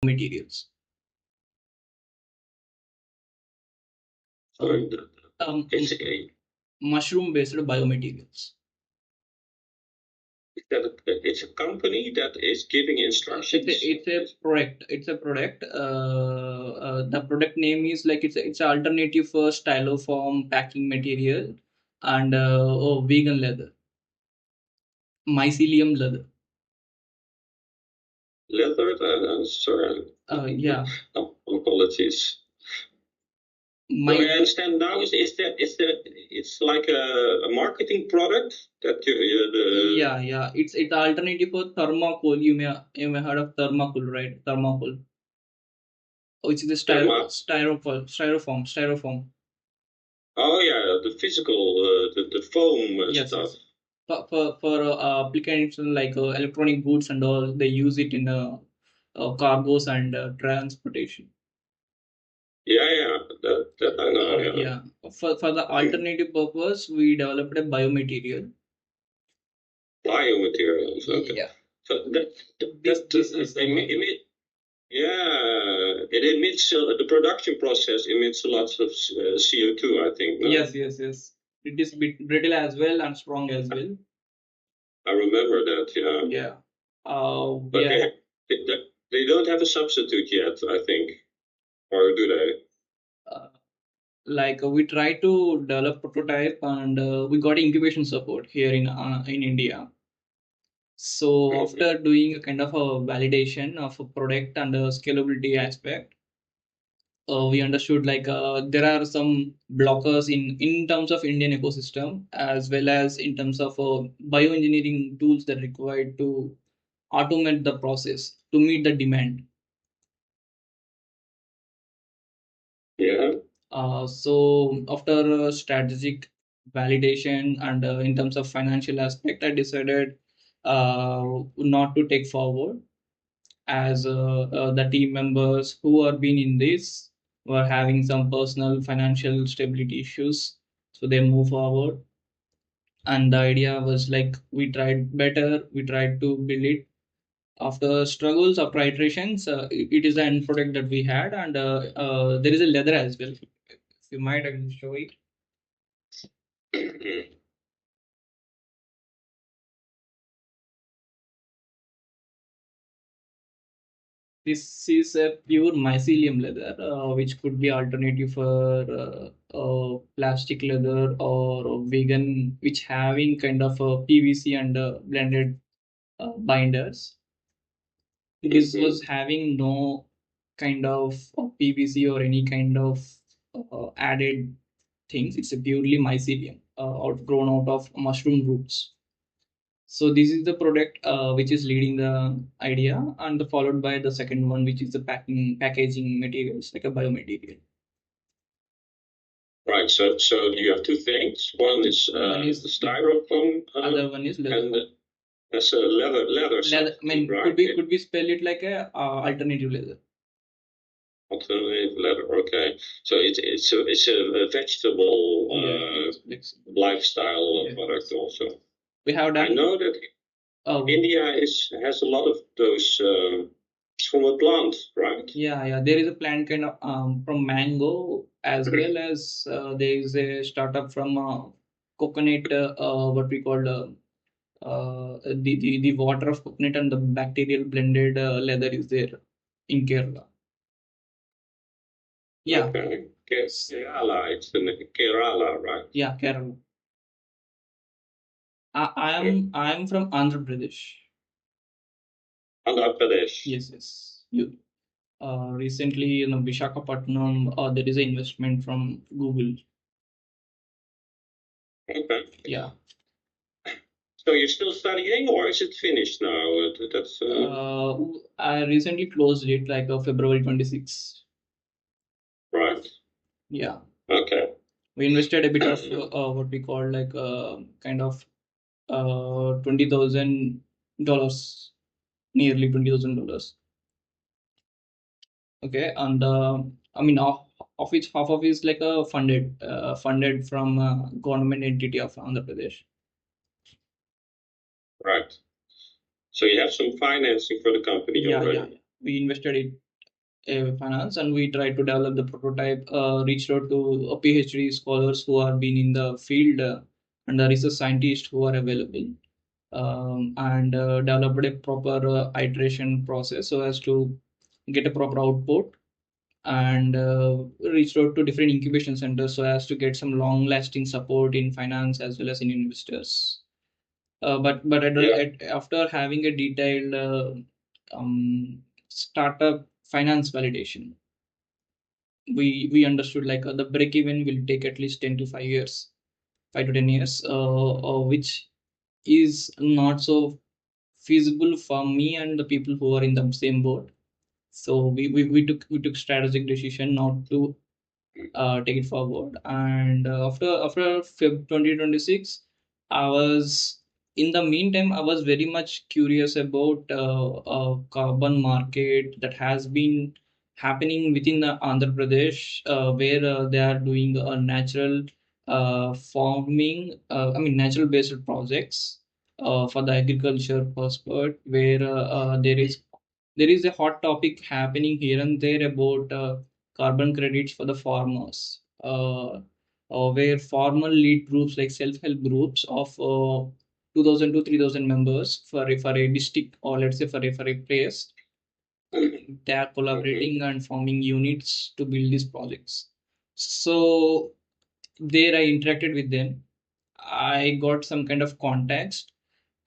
materials. So it's Mushroom-based biomaterials. it's a company that is giving instructions. It's a product. It's a product. The product name is like it's an alternative for styrofoam packing material and vegan leather, mycelium leather. Leather, sorry. Yeah. Apologies. My Do I understand now? It's like a marketing product that yeah. It's alternative for thermocol. You may heard of thermocol, right? Thermocol, which is the styrofoam. Oh yeah, the physical, the foam Yes, stuff. yes. For applications like electronic goods and all, they use it in cargos and transportation. Yeah, that I know. Yeah. For the alternative purpose, we developed a biomaterial. Biomaterials. Okay. Yeah. So This is the one. Yeah, it emits the production process emits lots of CO2. I think. No? Yes. It is brittle as well and strong as well. I remember that. Yeah. Yeah. But Yeah. they don't have a substitute yet. I think, or do they? Like we try to develop prototype and we got incubation support here in India. So after doing a kind of a validation of a product and a scalability aspect, we understood like there are some blockers in terms of Indian ecosystem as well as in terms of bioengineering tools that are required to automate the process to meet the demand. Yeah. So after strategic validation and in terms of financial aspect, I decided not to take forward as the team members who have been in this were having some personal financial stability issues, so they move forward. And the idea was like we tried better, we tried to build it after struggles, after iterations. It is the end product that we had, and there is a leather as well. If you might, I will show it. This is a pure mycelium leather, which could be alternative for plastic leather or vegan, which having kind of a PVC and blended binders. This was having no kind of PVC or any kind of added things. It's a purely mycelium, outgrown out of mushroom roots. So this is the product which is leading the idea, and followed by the second one, which is the packaging materials like a biomaterial. Right. So you have two things. One is the styrofoam. Other one is leather. And that's a leather. I mean, right? could we spell it like a alternative leather? Alternative leather. Okay. So it's a vegetable lifestyle product also. We have done. I know that India has a lot of those from a plant, right? Yeah. There is a plant kind of from mango as well as there is a startup from coconut. What we call the water of coconut and the bacterial blended leather is there in Kerala. Yeah. Okay. Kerala. It's in Kerala, right? Yeah, Kerala. I'm from Andhra Pradesh. Andhra Pradesh. Yes. You recently in Visakhapatnam, there is an investment from Google. Okay. Yeah. So you're still studying, or is it finished now? That's. I recently closed it like February 26th. Right. Yeah. Okay. We invested a bit of what we call like kind of $20,000, nearly $20,000. Okay, and I mean, of which half of is like a funded from government entity of Andhra Pradesh. Right. So you have some financing for the company already. Yeah. We invested it finance, and we tried to develop the prototype. Reached out to PhD scholars who are been in the field, and the research scientists who are available, and developed a proper iteration process so as to get a proper output, and reached out to different incubation centers so as to get some long lasting support in finance as well as in investors. But after having a detailed startup finance validation, we understood like the break even will take at least 10 to 5 years, 5 to 10 years, which is not so feasible for me and the people who are in the same boat. So we took strategic decision not to take it forward. And after Feb 2026, I was in the meantime I was very much curious about carbon market that has been happening within the Andhra Pradesh, where they are doing a natural farming, I mean natural based projects for the agriculture perspective, where there is a hot topic happening here and there about carbon credits for the farmers, where farmer lead groups like self-help groups of 2000 to 3000 members for a district, or let's say for a place, they are collaborating and forming units to build these projects. So there I interacted with them. I got some kind of context,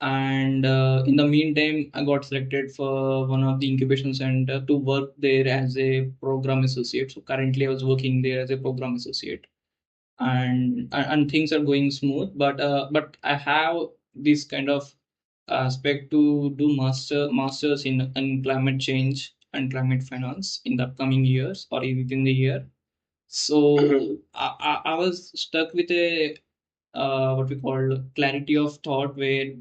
and in the meantime I got selected for one of the incubation center to work there as a program associate. So currently I was working there as a program associate, and things are going smooth, but I have this kind of aspect to do masters in climate change and climate finance in the upcoming years or within the year. So I was stuck with a what we call clarity of thought, where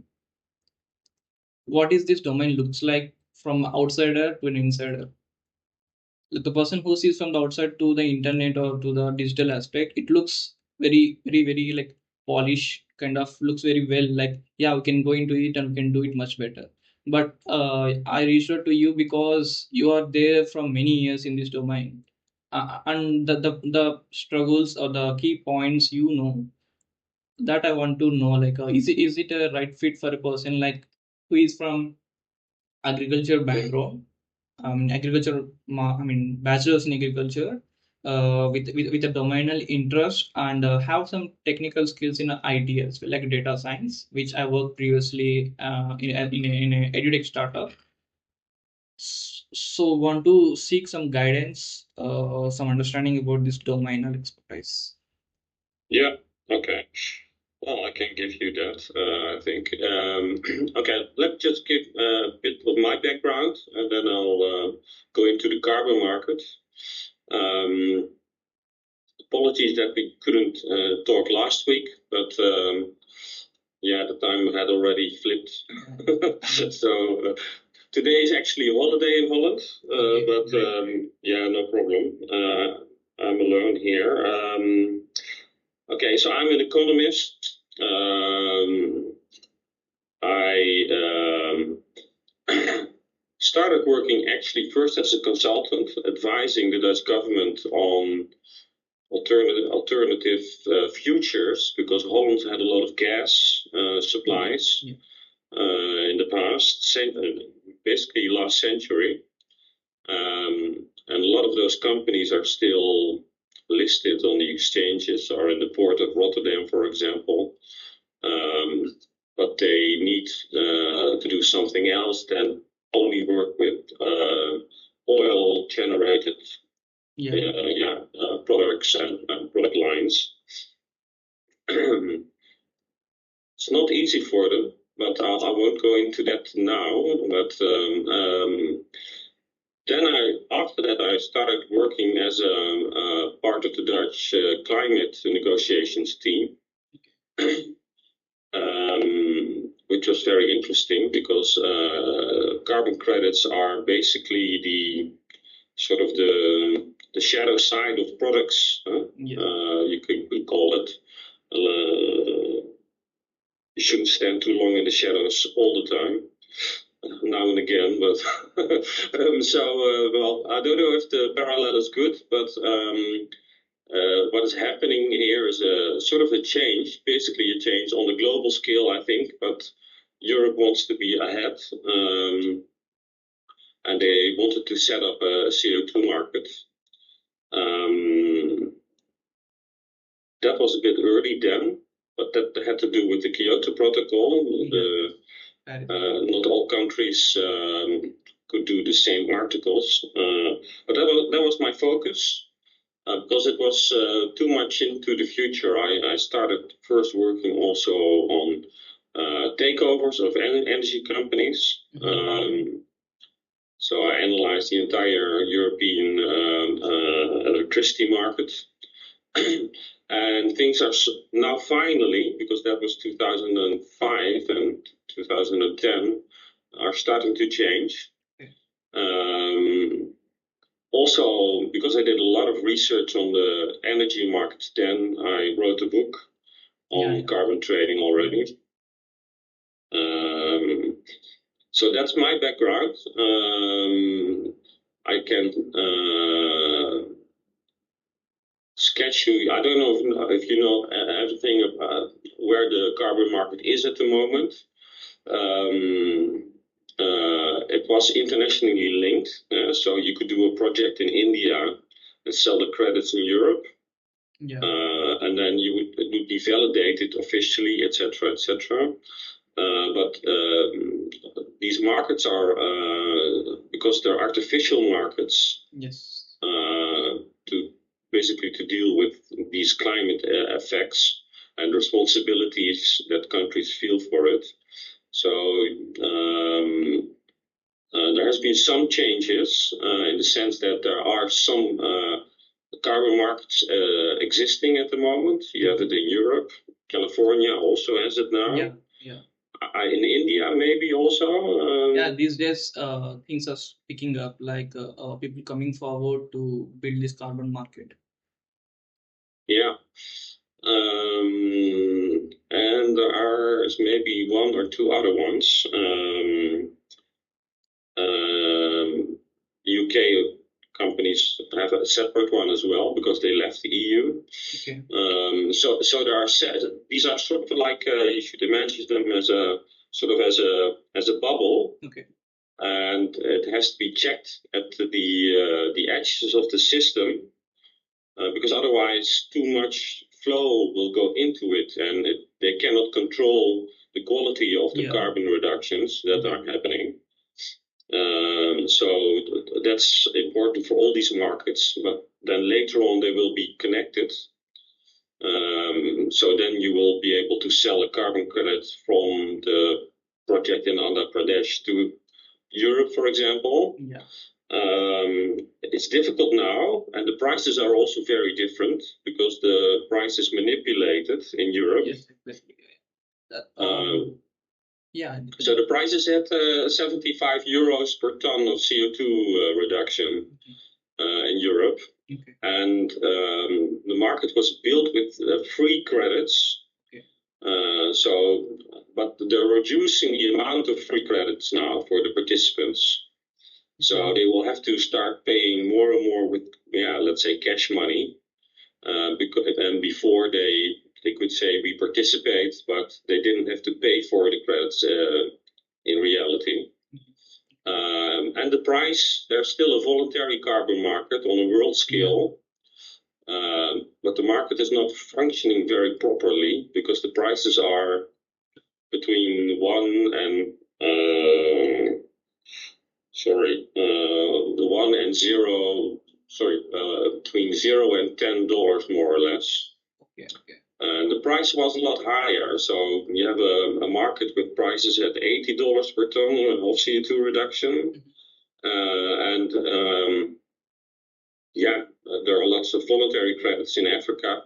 what is this domain looks like from outsider to an insider. Like the person who sees from the outside to the internet or to the digital aspect, it looks very like polished, kind of looks very well, like yeah, we can go into it and we can do it much better. But I reached out to you because you are there from many years in this domain, and the struggles or the key points, that I want to know, like is it a right fit for a person like who is from agriculture background, I mean, bachelor's in agriculture, with a domainal interest, and have some technical skills in IT as well, like data science, which I worked previously in a edutech startup. So want to seek some guidance, some understanding about this domainal expertise. Yeah. Okay. Well, I can give you that, I think. Okay, let's just give a bit of my background, and then I'll go into the carbon market. Apologies that we couldn't talk last week, but yeah, the time had already flipped. So today is actually a holiday in Holland, but yeah, no problem. I'm alone here. Okay, so I'm an economist. I started working actually first as a consultant, advising the Dutch government on alternative futures, because Holland had a lot of gas supplies in the past, basically last century. And a lot of those companies are still listed on the exchanges or in the port of Rotterdam, for example. But they need to do something else than only work with oil generated products and product lines. It's not easy for them, but I won't go into that now. But then after that, I started working as a part of the Dutch climate negotiations team, which was very interesting because carbon credits are basically the sort of the shadow side of products. You could call it. You shouldn't stand too long in the shadows all the time. now and again, but well, I don't know if the parallel is good, but what is happening here is a sort of a change, basically a change on the global scale, I think, but Europe wants to be ahead, and they wanted to set up a CO2 market. That was a bit early then, but that had to do with the Kyoto Protocol. Not all countries could do the same articles, but that was my focus. Because it was too much into the future, I started first working also on takeovers of energy companies. So I analyzed the entire European electricity market. And things are now finally, because that was 2005 and 2010, are starting to change. Also, because I did a lot of research on the energy markets then, I wrote a book on carbon trading already. So that's my background. I can sketch you. I don't know if you know everything about where the carbon market is at the moment. It was internationally linked, so you could do a project in India and sell the credits in Europe. And then it would be validated officially, etc., etc. But these markets are, because they're artificial markets, to basically to deal with these climate effects and responsibilities that countries feel for it. So there has been some changes in the sense that there are some carbon markets existing at the moment. You have it in Europe. California also has it now. In India, maybe also. These days things are picking up, like people coming forward to build this carbon market. Yeah. And there are maybe one or two other ones. UK companies have a separate one as well because they left the EU. So there are these are sort of like you should imagine them as a sort of as a bubble. And it has to be checked at the edges of the system, because otherwise too much flow will go into it, and they cannot control the quality of the carbon reductions that are happening. So that's important for all these markets, but then later on they will be connected. So then you will be able to sell a carbon credit from the project in Andhra Pradesh to Europe, for example. It's difficult now, and the prices are also very different because the price is manipulated in Europe. So the price is at 75 euros per ton of CO2 reduction in Europe. And the market was built with free credits. But they're reducing the amount of free credits now for the participants. So they will have to start paying more and more with, let's say, cash money. And before they could say we participate, but they didn't have to pay for the credits in reality. And the price, there's still a voluntary carbon market on a world scale. But the market is not functioning very properly because the prices are between 1 and between $0 and $10 more or less. And the price was a lot higher. So you have a market with prices at $80 per ton of CO2 reduction. There are lots of voluntary credits in Africa,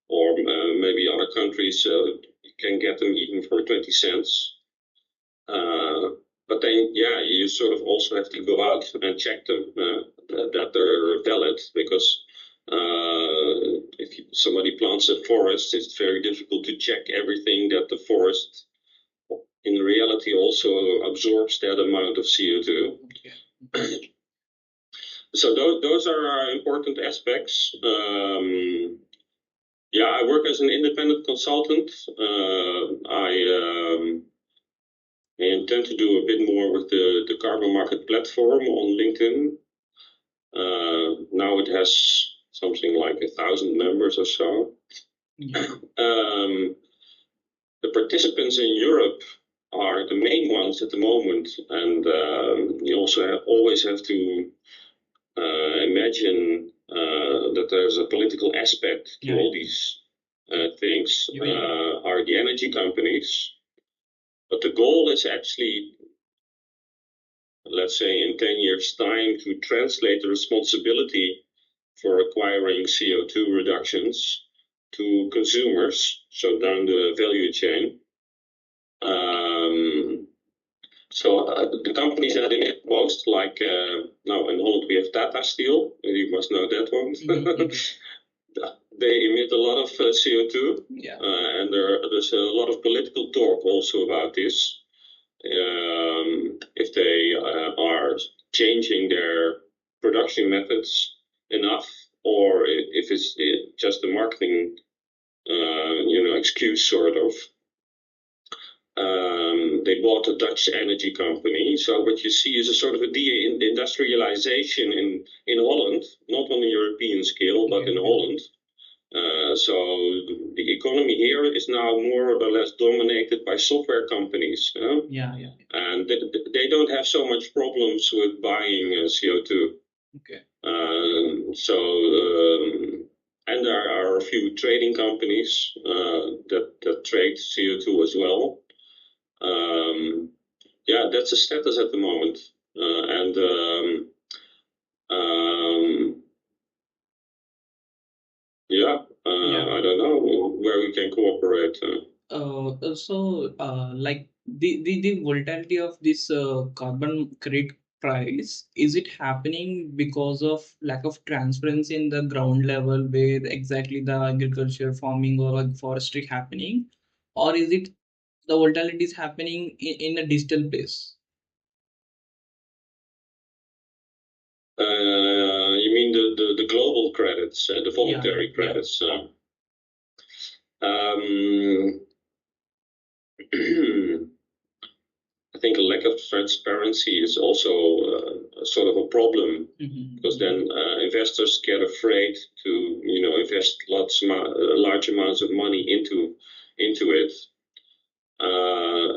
or maybe other countries you can get them even for 20 cents. But then, you sort of also have to go out and check them that they're valid, because if somebody plants a forest, it's very difficult to check everything that the forest in reality also absorbs that amount of CO2. Okay. So those are important aspects. Yeah, I work as an independent consultant. I intend to do a bit more with the carbon market platform on LinkedIn. Now it has something like 1,000 members or so. Yeah. The participants in Europe are the main ones at the moment, and you also always have to imagine that there's a political aspect to all these things. Are the energy companies, but the goal is actually, let's say, in 10 years' time, to translate the responsibility for acquiring CO2 reductions to consumers, so down the value chain. So the companies that emit most, like now in Holland we have Tata Steel, you must know that one. They emit a lot of CO2, and there's a lot of political talk also about this. If they are changing their production methods enough, or if it's just a marketing, excuse sort of. They bought a Dutch energy company. So what you see is a sort of a de-industrialization in Holland, not on a European scale, but in Holland. So the economy here is now more or less dominated by software companies. And they don't have so much problems with buying CO2. Okay. And there are a few trading companies that trade CO2 as well. That's the status at the moment. I don't know where we can cooperate. Like the volatility of this carbon credit price, is it happening because of lack of transparency in the ground level where exactly the agriculture, farming, or like forestry happening, or is it the volatility is happening in a digital place? You mean the global credits, the voluntary credits? I think a lack of transparency is also sort of a problem, because then investors get afraid to invest large amounts of money into it.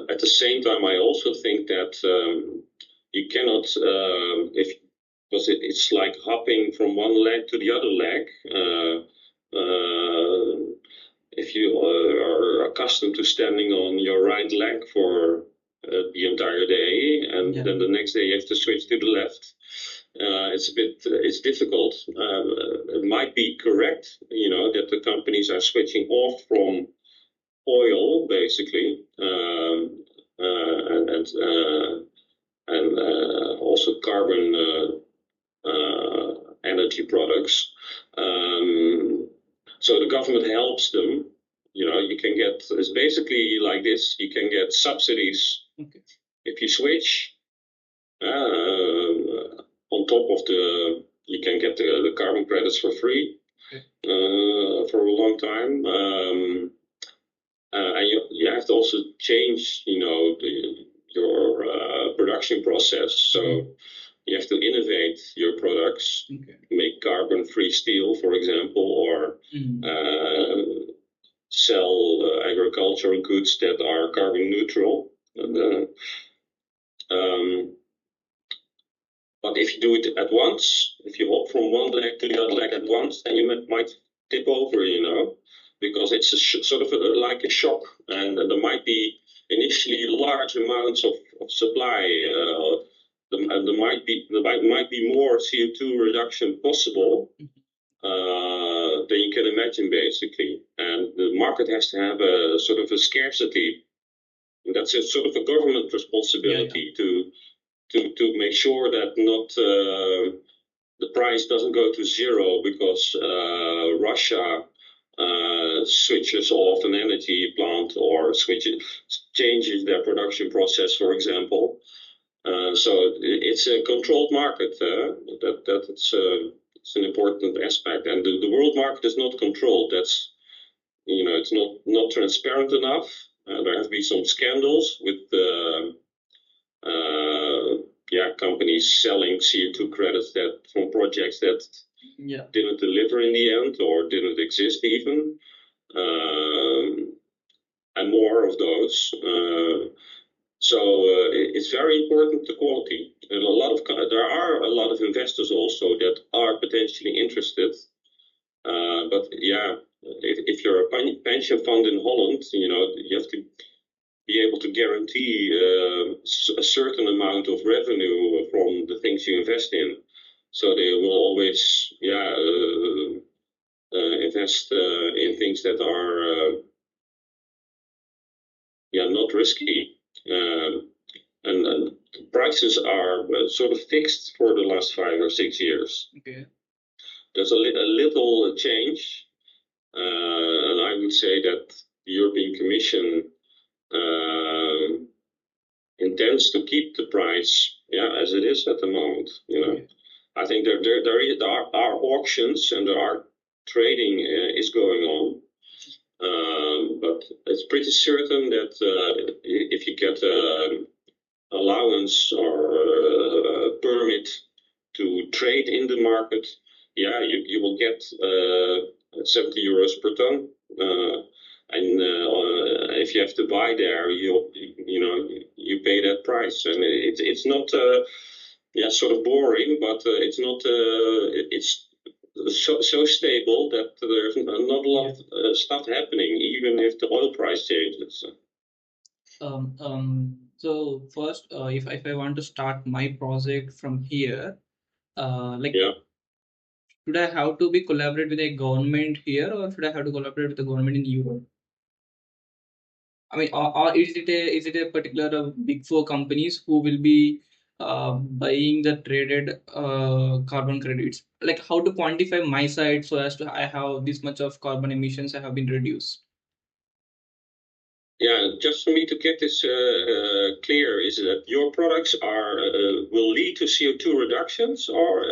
At the same time, I also think that you cannot, because it's like hopping from one leg to the other leg. If you are accustomed to standing on your right leg for the entire day, and then the next day you have to switch to the left, it's difficult. It might be correct, that the companies are switching off from oil, basically, and also carbon energy products. So the government helps them. You can get, it's basically like this. You can get subsidies if you switch. On top of you can get the carbon credits for free for a long time. And you have to also change, your production process. So you have to innovate your products, make carbon-free steel, for example, or sell agricultural goods that are carbon neutral. But if you do it at once, if you hop from one leg to the other leg at once, then you might tip over, because it's sort of like a shock, and there might be initially large amounts of supply. There might be more CO2 reduction possible than you can imagine, basically. And the market has to have a sort of a scarcity. And that's a sort of a government responsibility to make sure that not the price doesn't go to zero because Russia switches off an energy plant or changes their production process, for example. So it's a controlled market. It's an important aspect, and the world market is not controlled. It's not transparent enough. There have been some scandals with companies selling CO2 credits that from projects that didn't deliver in the end or didn't exist even, and more of those. It's very important, the quality. And there are a lot of investors also that are potentially interested. But yeah, if you're a pension fund in Holland, you have to be able to guarantee a certain amount of revenue from the things you invest in. So they will always, invest in things that are, not risky. And prices are sort of fixed for the last 5 or 6 years. Okay. There's a little change, and I would say that the European Commission intends to keep the price, as it is at the moment. I think there are auctions and there are trading is going on. But it's pretty certain that if you get allowance or permit to trade in the market, you will get 70 euros per ton. And if you have to buy there, you pay that price, and it's not sort of boring, but it's not it's so stable that there's not a lot of stuff happening, even if the oil price changes. So first, if I want to start my project from here, should I have to be collaborate with a government here, or should I have to collaborate with the government in Europe? I mean, or is it a particular big four companies who will be buying the traded carbon credits? Like how to quantify my side so as to I have this much of carbon emissions I have been reduced. Yeah, just for me to get this clear, is that your products will lead to CO2 reductions, or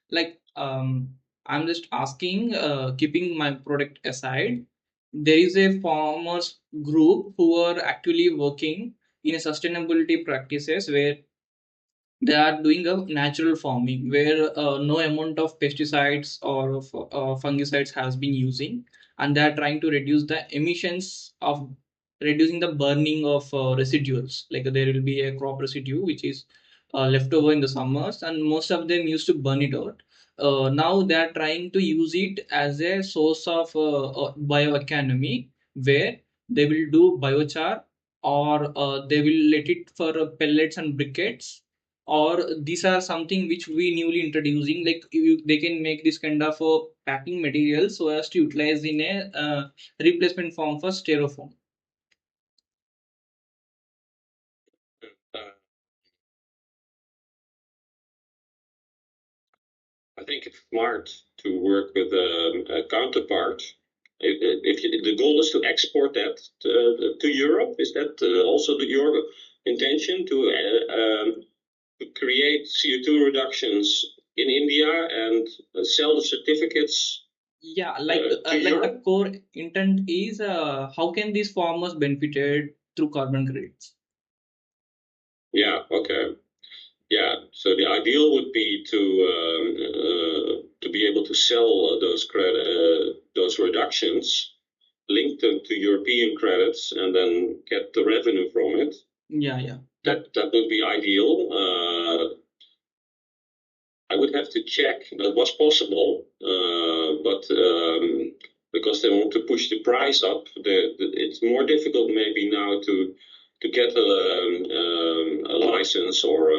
like I'm just asking, keeping my product aside, there is a farmers group who are actually working in a sustainability practices where they are doing a natural farming where no amount of pesticides or fungicides has been using, and they are trying to reduce the emissions of reducing the burning of residuals. Like there will be a crop residue which is left over in the summers, and most of them used to burn it out. Now they are trying to use it as a source of bioeconomy, where they will do biochar, or they will let it for pellets and briquettes, or these are something which we newly introducing, like they can make this kind of packing material so as to utilize in a replacement form for styrofoam. I think it's smart to work with a counterpart. The goal is to export that to Europe, is that also your intention to create CO2 reductions in India and sell the certificates? Yeah, like the core intent is how can these farmers benefited through carbon credits? Yeah, okay. Yeah, so the ideal would be to be able to sell those reductions, link them to European credits, and then get the revenue from it. Yeah. That would be ideal. I would have to check that was possible, but because they want to push the price up, it's more difficult maybe now to get a license, or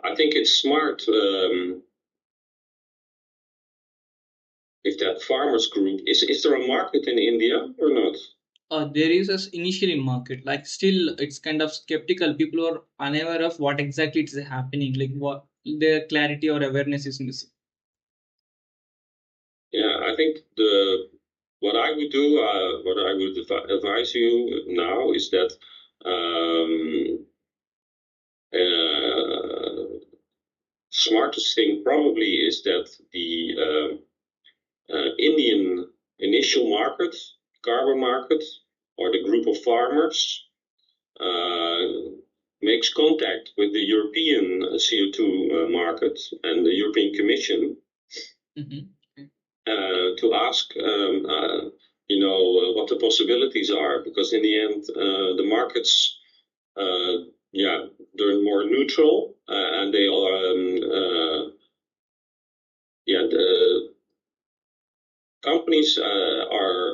I think it's smart if that farmers group is there a market in India or not? There is a initially market, like still it's kind of skeptical. People are unaware of what exactly is happening, like what their clarity or awareness is missing. Yeah, I think the what I would do, what I would advise you now is that um, uh, smartest thing probably is that the Indian initial market, carbon market, or the group of farmers uh, makes contact with the European CO2 market and the European Commission to ask, what the possibilities are, because in the end, the markets, yeah, they're more neutral, and they are, yeah, the companies are,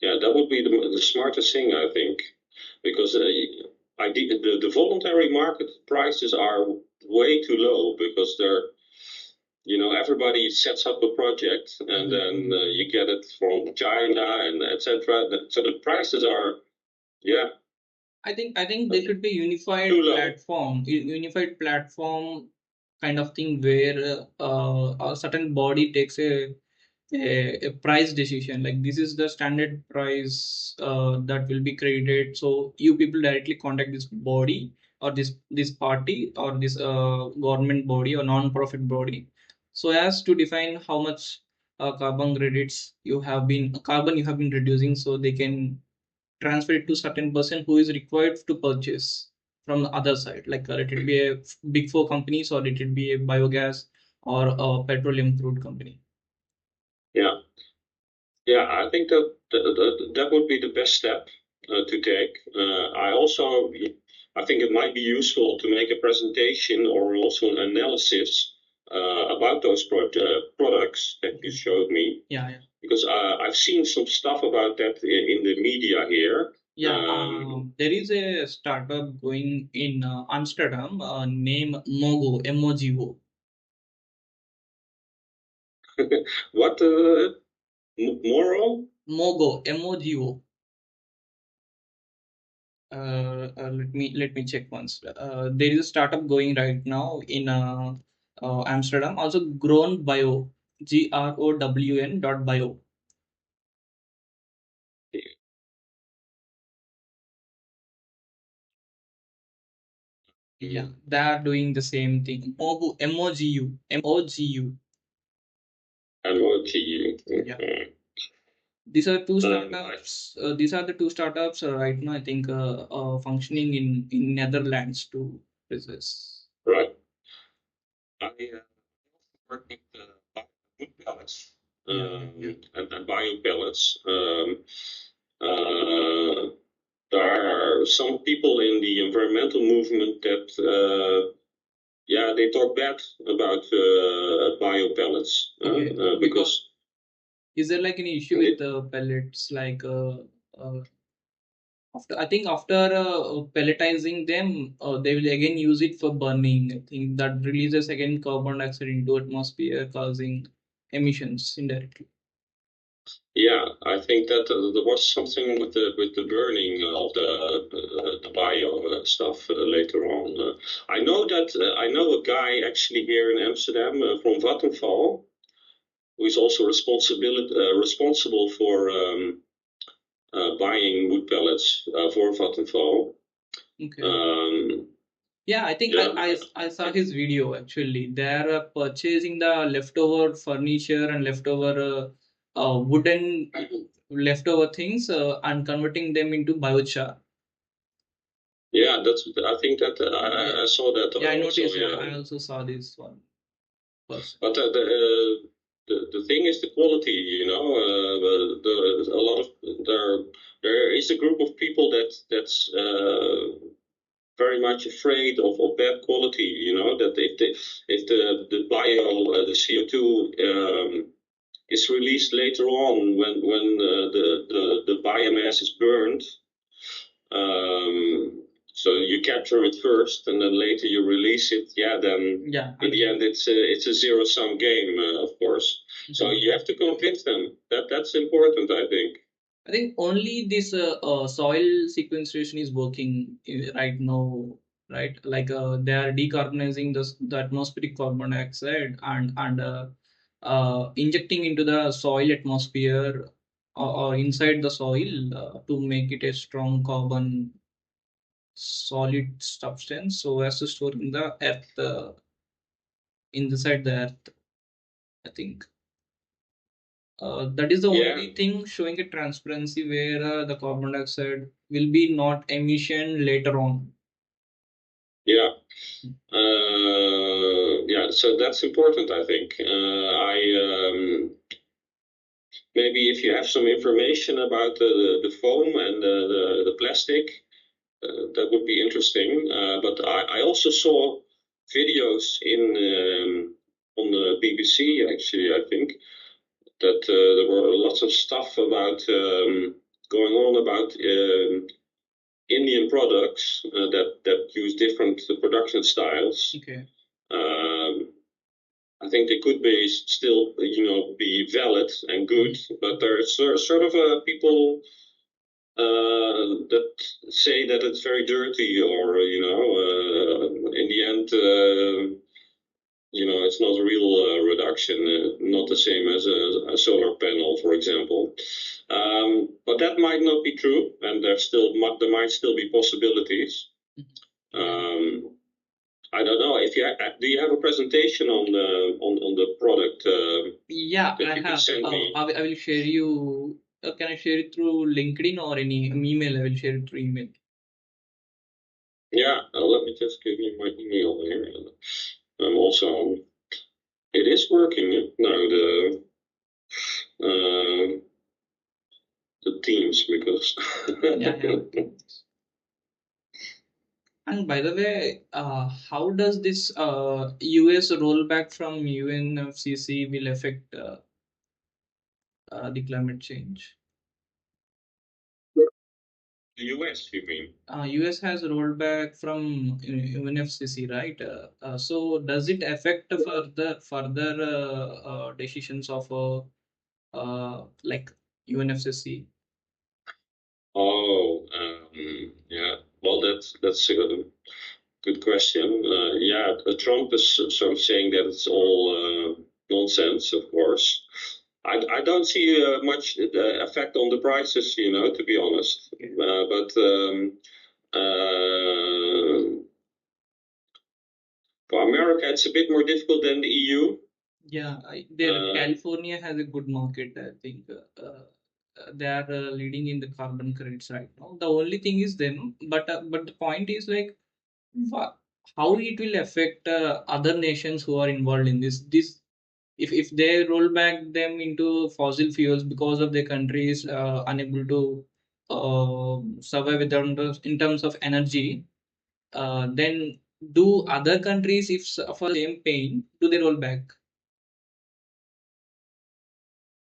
yeah, that would be the smartest thing, I think, because the voluntary market prices are way too low because they're everybody sets up a project and then you get it from China and etc. So the prices are, yeah. I think there should be unified platform kind of thing where a certain body takes a price decision, like this is the standard price that will be created, so you people directly contact this body or this party or this government body or non-profit body, so as to define how much carbon you have been reducing, so they can transfer it to certain person who is required to purchase from the other side, like let it be a big four companies or let it be a biogas or a petroleum crude company. Yeah, yeah, I think that would be the best step to take. I think it might be useful to make a presentation or also an analysis about those products that you showed me. Yeah. Because I've seen some stuff about that in the media here. Yeah, there is a startup going in Amsterdam named Mogo, M-O-G-O. What Moro? Mogo, M-O-G-O. Let me check once. There is a startup going right now in Amsterdam. Also, Grown Bio, GROWN.bio. Yeah, they are doing the same thing. Mogu, M-O-G-U, M-O-G-U. MOTU. Yeah. These are two startups. These are the two startups right now, I think, functioning in Netherlands to business. Right. I work with wood pellets and bio pellets. Uh, there are some people in the environmental movement that they talk bad about bio pellets because is there like any issue with the pellets? Like after pelletizing them, they will again use it for burning. I think that releases again carbon dioxide into atmosphere, causing emissions indirectly. Yeah, I think that there was something with the burning of the bio stuff later on. I know a guy actually here in Amsterdam from Vattenfall who is also responsible for buying wood pellets for Vattenfall. Okay. Yeah, I think I saw his video actually. They're purchasing the leftover furniture and leftover wooden leftover things and converting them into biochar. Yeah, I think that I saw that Yeah, I also. noticed. Yeah. I also saw this one first. But the thing is the quality, a lot of there is a group of people that's very much afraid of bad quality. That if the bio the CO2 is released later on when the biomass is burned. So you capture it first, and then later you release it. Yeah, then in the end it's a zero-sum game, of course. So you have to convince them that's important, I think. I think only this soil sequestration is working right now, right? Like they are decarbonizing the atmospheric carbon dioxide and injecting into the soil atmosphere or inside the soil to make it a strong carbon solid substance so as to store in the earth inside the earth. I think that is the Yeah, only thing showing a transparency where the carbon dioxide will be not emission later on. yeah. Yeah, so that's important, I think. Maybe if you have some information about the foam and the plastic, that would be interesting. But I also saw videos in on the BBC, actually, I think, that there were lots of stuff about going on about Indian products that use different production styles. Okay. Um, I think they could be still, be valid and good, but there's sort of people that say that it's very dirty, or in the end, it's not a real reduction, not the same as a solar panel, for example. But that might not be true, and there might still be possibilities. Um, I don't know if do you have a presentation on the product Yeah, that I you could have. send me? I will share you. Can I share it through LinkedIn or any email? I will share it through email. Yeah, let me just give you my email here. I'm also on. It is working now. Uh, the Teams, because Yeah, yeah. And by the way, how does this US rollback from UNFCC will affect the climate change? the US, you mean? US has rolled back from UNFCC, right? So does it affect the further decisions of like UNFCC? Oh, yeah. Well, that's a good question. Yeah, Trump is sort of saying that it's all nonsense, of course. I don't see much effect on the prices, to be honest. But for America, it's a bit more difficult than the EU. Yeah, California has a good market. I think they are leading in the carbon credits right now. The only thing is them, but the point is like wha- how it will affect other nations who are involved in this. This if they roll back them into fossil fuels because of their countries unable to survive in terms of energy, then do other countries if for same pain do they roll back?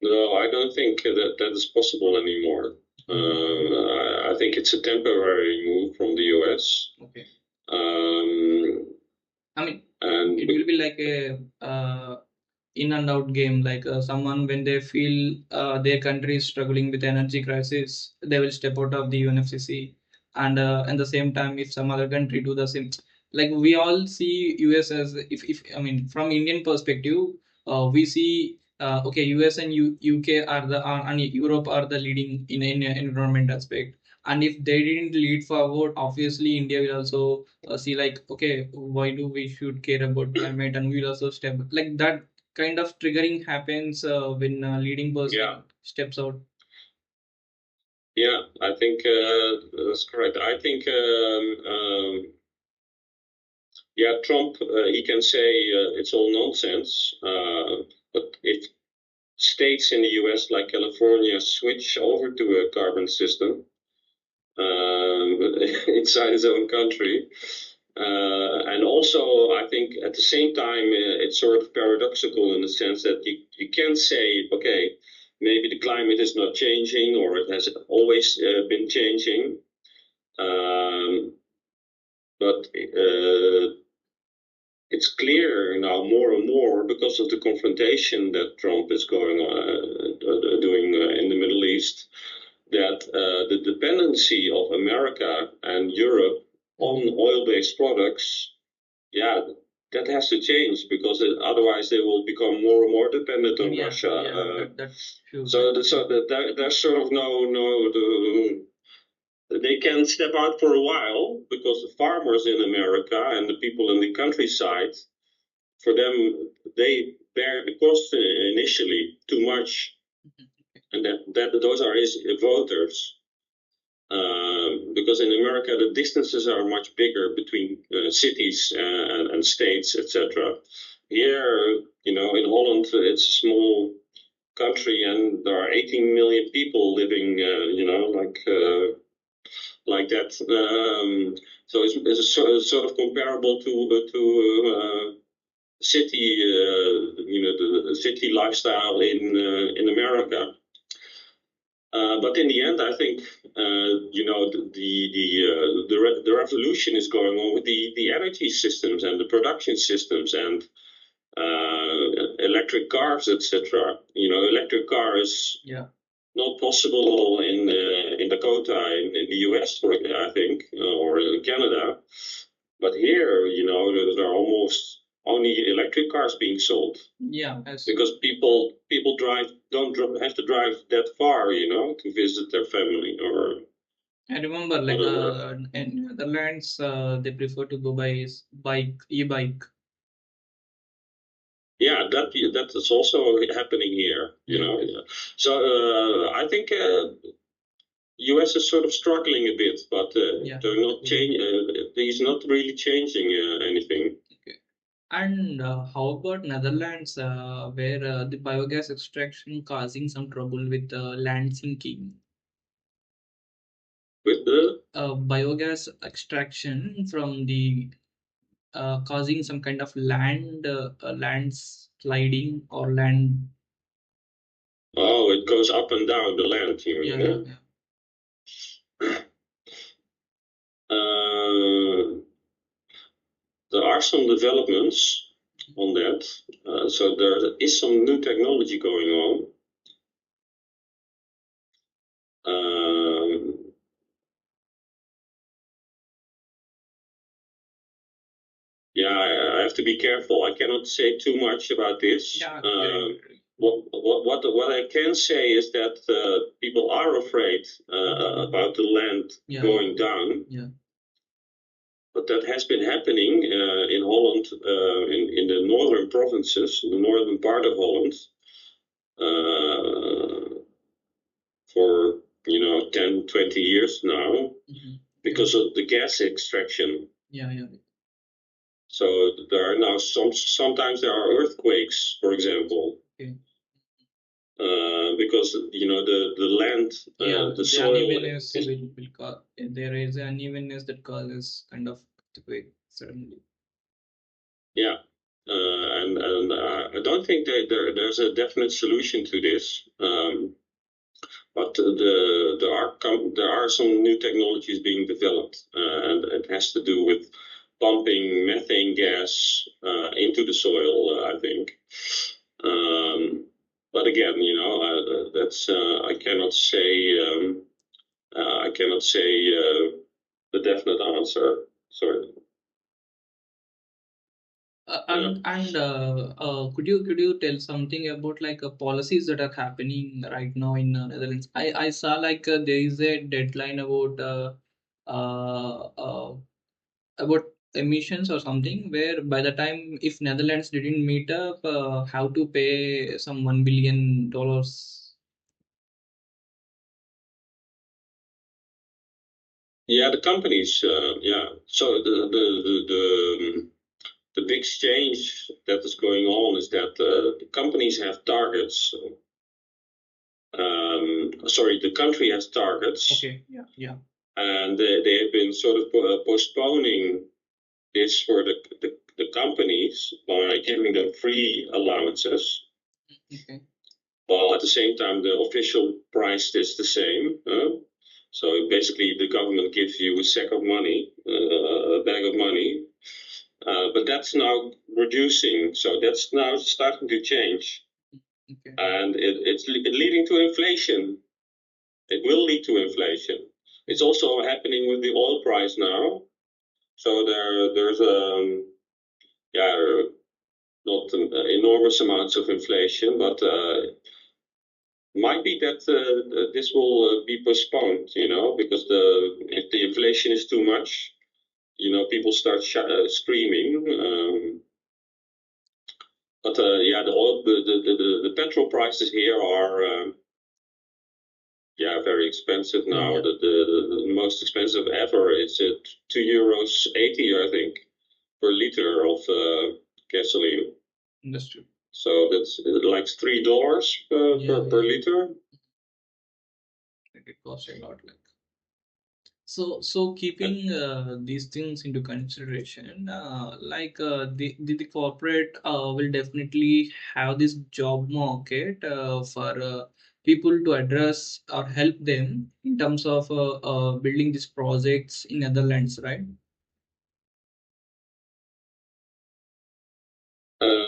No, I don't think that is possible anymore. I think it's a temporary move from the US. Okay. Um, I mean, and it will be like a in and out game. Like someone when they feel their country is struggling with energy crisis, they will step out of the UNFCC, and at the same time, if some other country do the same, like we all see US as if I mean from Indian perspective, we see okay US and UK are and Europe are the leading in environment aspect, and if they didn't lead forward, obviously India will also see like okay why do we should care about climate and we'll also step like that kind of triggering happens when a leading person yeah, steps out. yeah, I think that's correct. I think, yeah, Trump, he can say it's all nonsense, but if states in the US like California switch over to a carbon system inside his own country, and also, I think at the same time, it's sort of paradoxical in the sense that you can say, okay, maybe the climate is not changing or it has always been changing. Um, but it's clear now more and more because of the confrontation that Trump is doing in the Middle East, that the dependency of America and Europe on oil-based products, yeah, that has to change because otherwise they will become more and more dependent on Russia. That's true. There's sort of they can step out for a while because the farmers in America and the people in the countryside, for them, they bear the cost initially too much, and that those are his voters. Because in America the distances are much bigger between cities and states, etc. Here, in Holland, it's a small country, and there are 18 million people living, like that. So it's sort of comparable to city, the city lifestyle in America. But in the end, I think the revolution is going on with the energy systems and the production systems and electric cars, etc. Electric cars not possible in Dakota in the US, I think, or in Canada. But here, there are almost only electric cars being sold. Yeah, because people don't have to drive that far, to visit their family or. I remember, like in Netherlands, they prefer to go by e-bike. Yeah, that is also happening here. So I think U.S. is sort of struggling a bit, but they're not he's not really changing anything. Okay. And how about Netherlands, where the biogas extraction causing some trouble with land sinking? With the biogas extraction from the causing some kind of land sliding or land. Oh, it goes up and down the land, you mean? There are some developments on that. So there is some new technology going on. Yeah, I have to be careful. I cannot say too much about this. What I can say is that people are afraid about the land going down. But that has been happening in Holland, in the northern provinces, the northern part of Holland, for 10, 20 years now, because of the gas extraction. So there are now sometimes there are earthquakes, for example. Because the land, the soil unevenness there is unevenness that causes kind of earthquake suddenly. Yeah, and I don't think that there's a definite solution to this. But there are some new technologies being developed, and it has to do with pumping methane gas into the soil, I think. But again, that's I cannot say the definite answer. Sorry. Could you tell something about like policies that are happening right now in Netherlands? I saw like there is a deadline uh, uh, about emissions or something where by the time if Netherlands didn't meet up, have to pay some $1 billion. Yeah, the companies. Yeah, so the big change that is going on is that the companies have targets. Sorry, the country has targets. Okay. Yeah. And they have been sort of postponing this for the companies by giving them free allowances. Okay. While at the same time, the official price is the same. So basically, the government gives you a sack of money, a bag of money, but that's now reducing. So that's now starting to change. Okay. And it's leading to inflation. It will lead to inflation. It's also happening with the oil price now. So there's yeah, not enormous amounts of inflation, but might be that this will be postponed, because if the inflation is too much, people start screaming. But yeah, the petrol prices here are yeah, very expensive now. Yeah, The most expensive ever is at €2.80, I think, per liter of gasoline. understood. So that's like $3 Yeah, per yeah. liter. It costs a lot. Like so, keeping these things into consideration, the corporate will definitely have this job market for people to address or help them in terms of building these projects in Netherlands, right? Uh,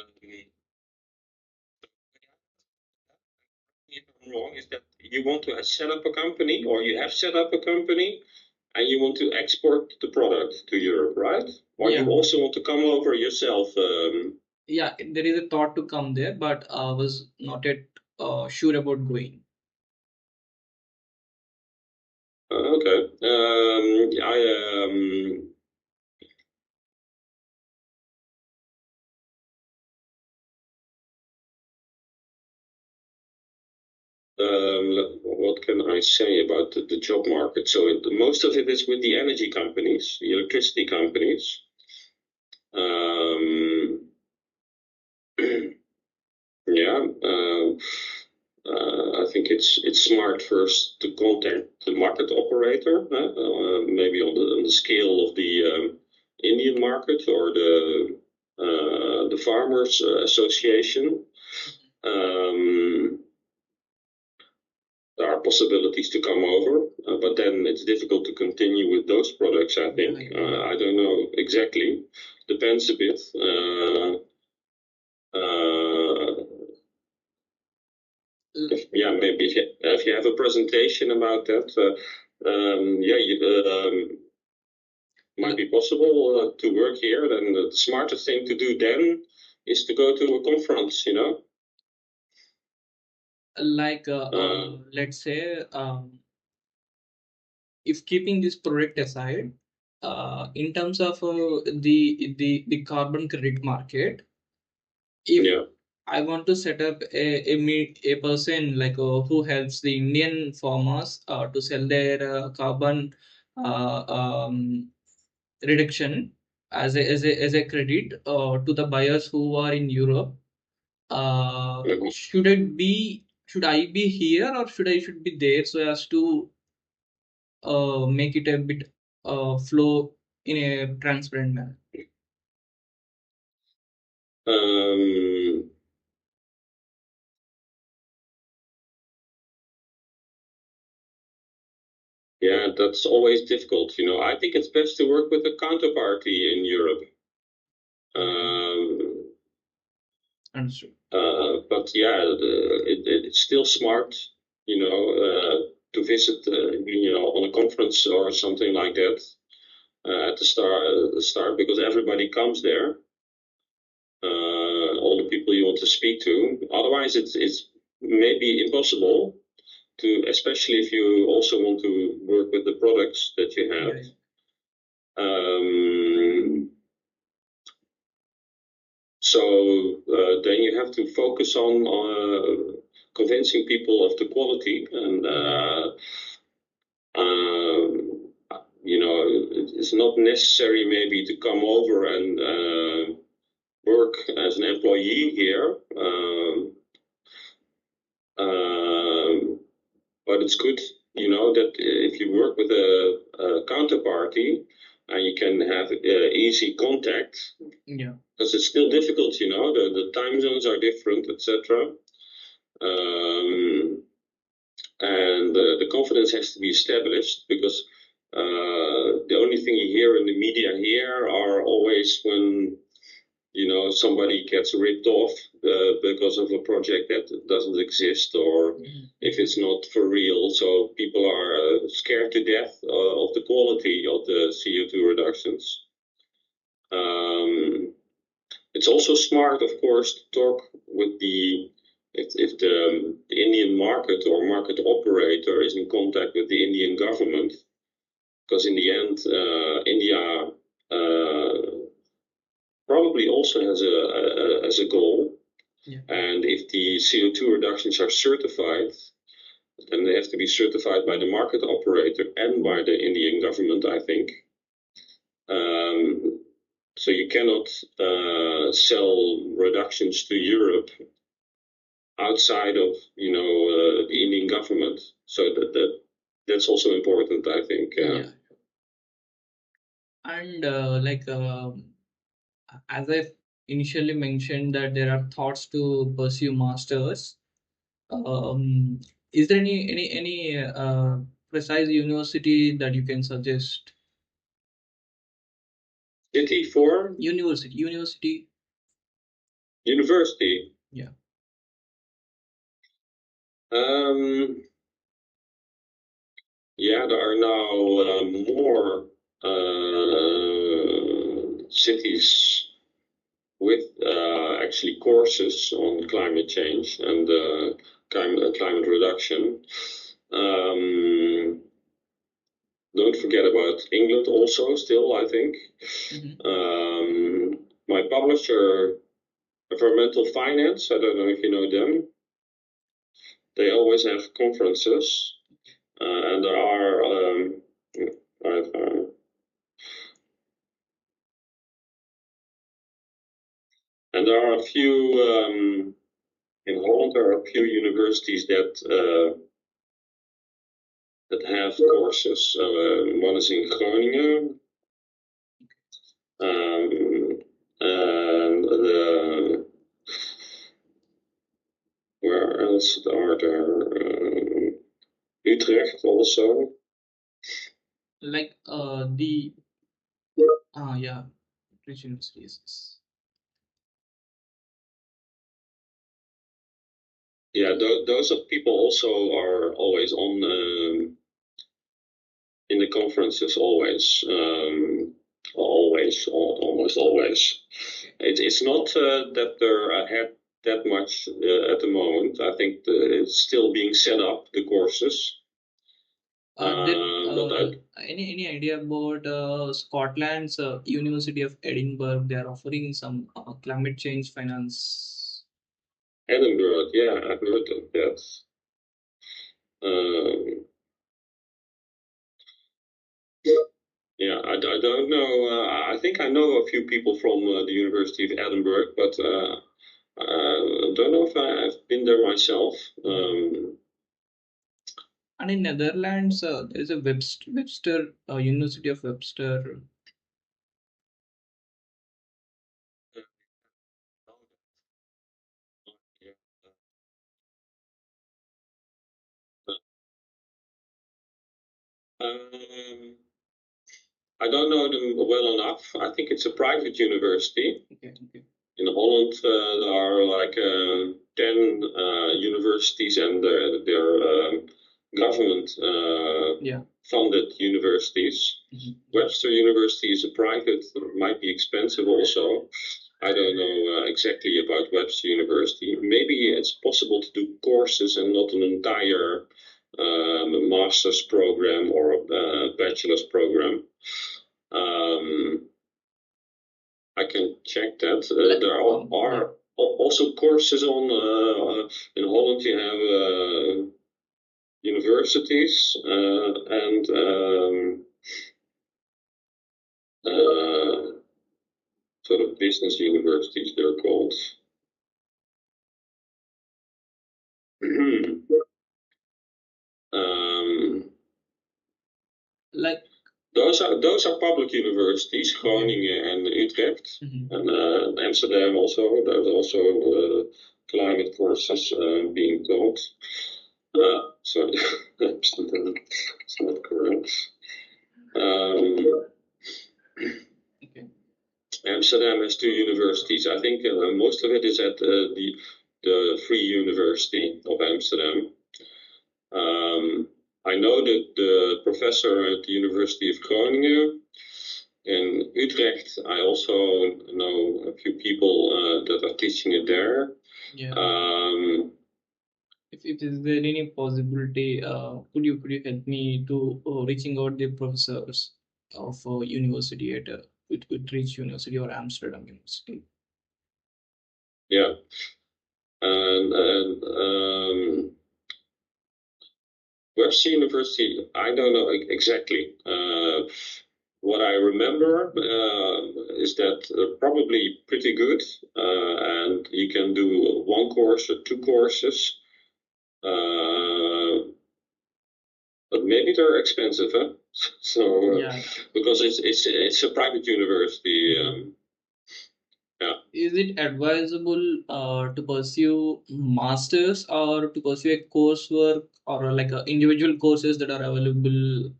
if I'm wrong, is that you want to set up a company, or you have set up a company, and you want to export the product to Europe, right? Or you Yeah, also want to come over yourself? yeah. There is a thought to come there, but I was not yet sure about going. Okay. I what can I say about the job market? So most of it is with the energy companies, the electricity companies. Um, yeah, I think it's smart first to contact the market operator, maybe on the scale of the Indian market, or the farmers association. Um, there are possibilities to come over, but then it's difficult to continue with those products, I Yeah, think. yeah. I don't know exactly. Depends a bit. Uh, yeah, maybe if you have a presentation about that, yeah, might L- be possible to work here. Then the smartest thing to do then is to go to a conference, let's say, if keeping this product aside, in terms of the carbon credit market, if Yeah. I want to set up a person like who helps the Indian farmers to sell their carbon uh, um, reduction as a credit to the buyers who are in Europe, Mhm. should I be here or should be there so as to make it a bit flow in a transparent manner? Um, yeah, that's always difficult. I think it's best to work with a counterparty in Europe. Um, Understood. but yeah, it's still smart, to visit, on a conference or something like that at the start, because everybody comes there, all the people you want to speak to. Otherwise, it's maybe impossible to, especially if you also want to work with the products that you have. Yeah, yeah. Um, so then you have to focus on convincing people of the quality, and um, it's not necessary maybe to come over and work as an employee here. Um, but it's good, that if you work with a counterparty and you can have easy contact, Yeah. because it's still difficult, the time zones are different, etc. Um, and the confidence has to be established, because the only thing you hear in the media here are always when somebody gets ripped off because of a project that doesn't exist, or Mhm. if it's not for real. So people are scared to death of the quality of the CO2 reductions. Um, It's also smart, of course, to talk with if the Indian market or market operator is in contact with the Indian government, because in the end, India probably also has a goal. Yeah. And if the CO2 reductions are certified, then they have to be certified by the market operator and by the Indian government, I think. So you cannot sell reductions to Europe outside of the Indian government. So that's also important, I think. Yeah. And as I initially mentioned that there are thoughts to pursue masters. Um, is there any precise university that you can suggest? City for University. university. Yeah. Yeah, there are now more cities with actually courses on climate change and climate reduction. Don't forget about England also, still, I think. My publisher, Environmental Finance, I don't know if you know them. They always have conferences, and there are and there are a few in Holland. There are a few universities that have courses. One is in Groningen, and where else are there? Utrecht also. Like the yeah, rich universities. Yeah, those people also are always on in the conferences. Almost always. It's not that they're ahead that much at the moment. I think it's still being set up, the courses. Any idea about Scotland's University of Edinburgh? They are offering some climate change finance. Edinburgh, yeah, I've heard of that. Yeah, I don't know. I think I know a few people from the University of Edinburgh, but I don't know if I've been there myself. And in Netherlands, there is a Webster University of Webster. I don't know them well enough. I think it's a private university. Okay. In Holland, there are like 10 universities, and they're government funded universities. Webster University is a private, might be expensive also. I don't know exactly about Webster University. Maybe it's possible to do courses and not an entire master's program or bachelor's program. I can check that. There are also courses on in Holland. You have universities and sort of business universities, they're called. Like those are public universities, Groningen and Utrecht, and Amsterdam also. There's also climate courses being taught. Sorry, Amsterdam. It's not correct. Amsterdam has two universities. I think most of it is at the Free University of Amsterdam. I know that the professor at the University of Groningen in Utrecht, I also know a few people that are teaching it there. Yeah. If is there any possibility, could you help me to reaching out the professors of university at Utrecht University or Amsterdam University? Yeah, and Webster University, I don't know exactly. What I remember is that probably pretty good, and you can do one course or two courses. But maybe they're expensive, huh? So yeah, because it's a private university. Yeah. Is it advisable to pursue masters or to pursue a coursework or like individual courses that are available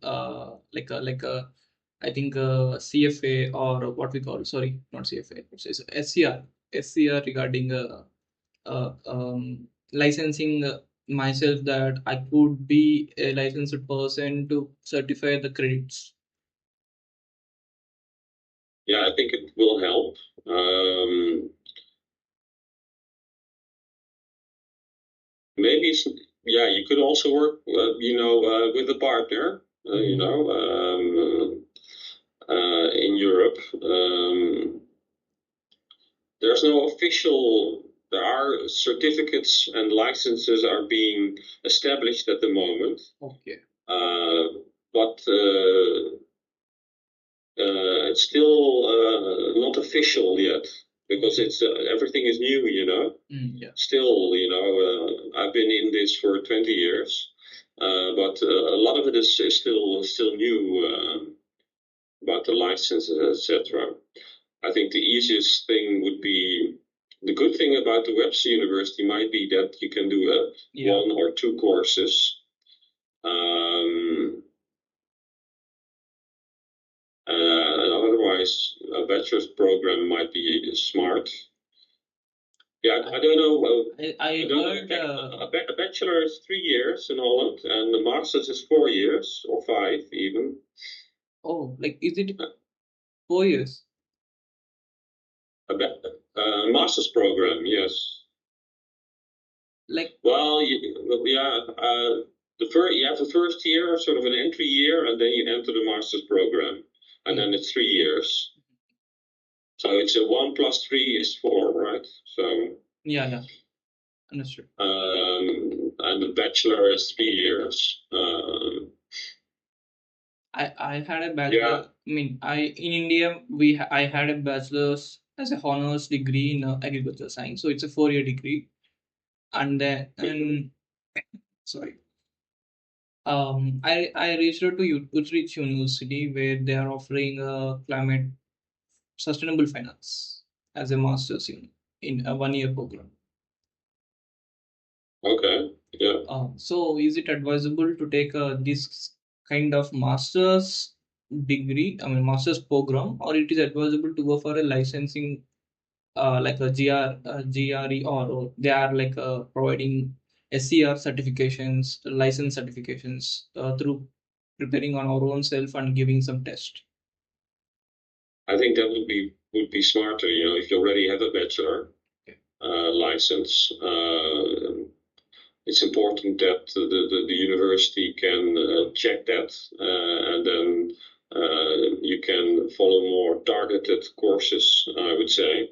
I think CFA or what we call, sorry, not CFA, it's SCR regarding licensing myself that I could be a licensed person to certify the credits. Yeah, I think it will help. Maybe it's, yeah, you could also work, with a partner, in Europe. There's no official. There are certificates and licenses are being established at the moment. Okay. But it's still not official yet because it's everything is new, Yeah. Still, I've been in this for 20 years, but a lot of it is still new about the licenses, etc. I think the easiest thing would be the good thing about the Webster University might be that you can do one or two courses. Otherwise, a bachelor's program might be smart. Yeah, I don't know. I don't know. A bachelor is 3 years in Holland, and the master's is 4 years or 5 even. Oh, like is it 4 years? A master's program, yes. Like, well, yeah, you have the first year, sort of an entry year, and then you enter the master's program, and then it's 3 years. So it's a 1 plus 3 is 4, right? So yeah, understood. And the bachelor is 3 years. I had a bachelor. Yeah. I mean, in India I had a bachelor's as a honors degree in agriculture science, so it's a 4-year degree, and then sorry, I reached out to Utrecht University where they are offering climate sustainable finance as a master's in a 1-year program. Okay. Yeah. So is it advisable to take this kind of master's degree, I mean master's program, or it is advisable to go for a licensing like a GRE, or they are like providing SCR certifications, license certifications through preparing on our own self and giving some test? I think that would be smarter. If you already have a bachelor license, it's important that the university can check that, and then you can follow more targeted courses, I would say,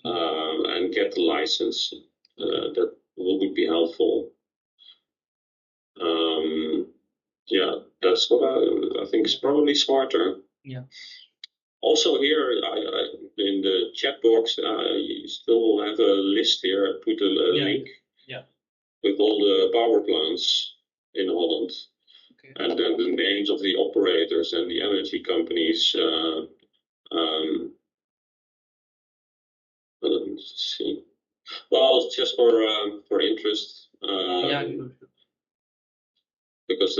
and get the license. That would be helpful. Yeah, that's what I think is probably smarter. Yeah. Also here, in the chat box, you still have a list here. I put a link with all the power plants in Holland. Okay. And then the names of the operators and the energy companies. Let's see. Well, just for interest. Because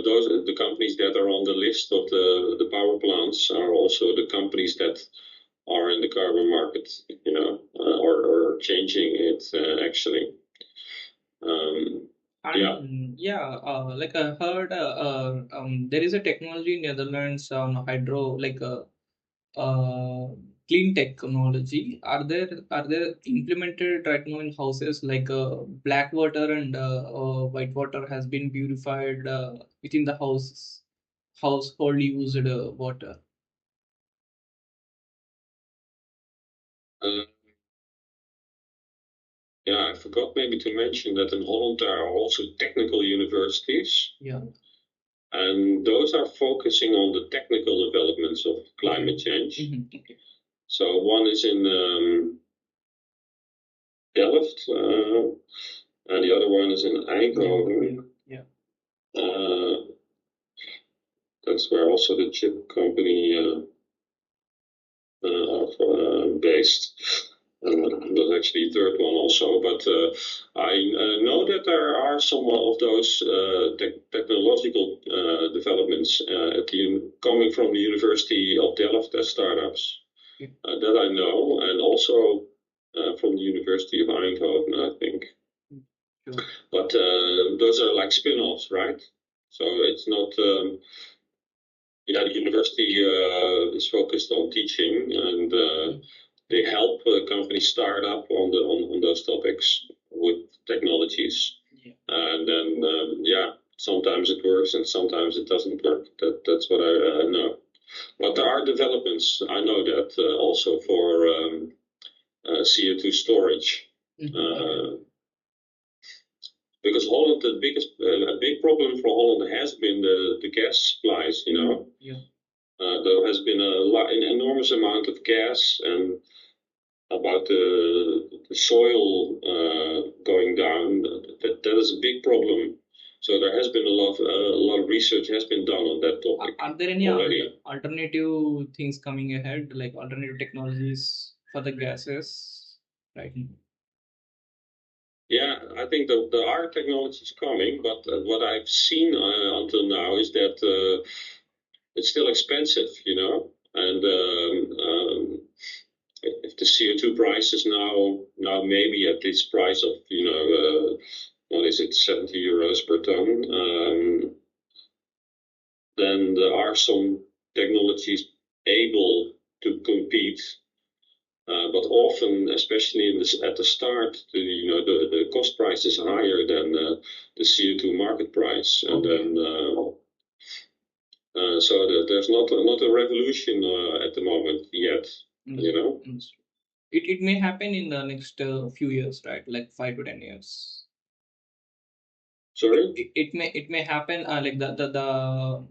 those the companies that are on the list of the power plants are also the companies that are in the carbon market, or changing it actually. Yeah. And yeah, like I heard, there is a technology in Netherlands on hydro, like clean technology. Are there implemented right now in houses, like black water and white water has been purified within the household used water? Uh, yeah, I forgot maybe to mention that in Holland there are also technical universities, Yeah. and those are focusing on the technical developments of climate change. Okay. So one is in Delft, and the other one is in Eindhoven. Yeah. Uh, that's where also the chip company are based. There's actually a third one also, but I know that there are some of those technological developments coming from the University of Delft as startups. Yeah. That I know, and also from the University of Eindhoven, I think. Sure. But those are like spin-offs, right? So it's not. Yeah, the university is focused on teaching, and they help companies start up on those topics with technologies. Yeah. And then yeah, sometimes it works and sometimes it doesn't work. That's what I know. But there are developments. I know that also for CO2 storage. Uh, because Holland, the biggest, a big problem for Holland has been the gas supplies. You know, Yeah. there has been an enormous amount of gas, and about the soil going down. That is a big problem. So there has been a lot of research has been done on that topic Are there any already. alternative things coming ahead, like alternative technologies for the gases, right? Yeah, I think there are technologies coming, but what I've seen until now is that it's still expensive, you know, and if the CO2 price is now maybe at this price of what is it, 70 euros per ton, then there are some technologies able to compete. But often, especially at the start, the cost price is higher than the CO2 market price, and then so there's not a revolution at the moment yet. You know, It may happen in the next few years, right? Like 5 to 10 years. sorry. It may happen like the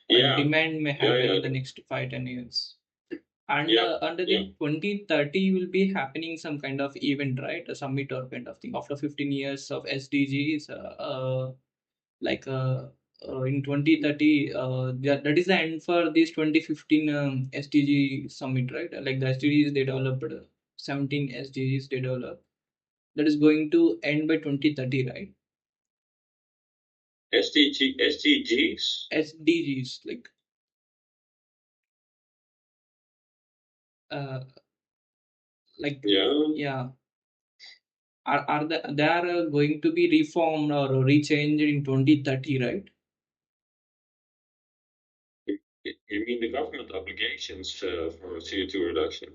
Yeah, demand may yeah, happen yeah, in the next 5 10 years. And yeah, under yeah. the 2030 will be happening some kind of event, right? A summit or kind of thing. After 15 years of SDGs, like in 2030, that is the end for this 2015 SDG summit, right? Like the SDGs they developed, 17 SDGs they developed. That is going to end by 2030, right? SDGs. SDGs, like uh, Yeah, yeah, they are going to be reformed or rechanged in 2030, right? you mean the government obligations for CO2 reduction?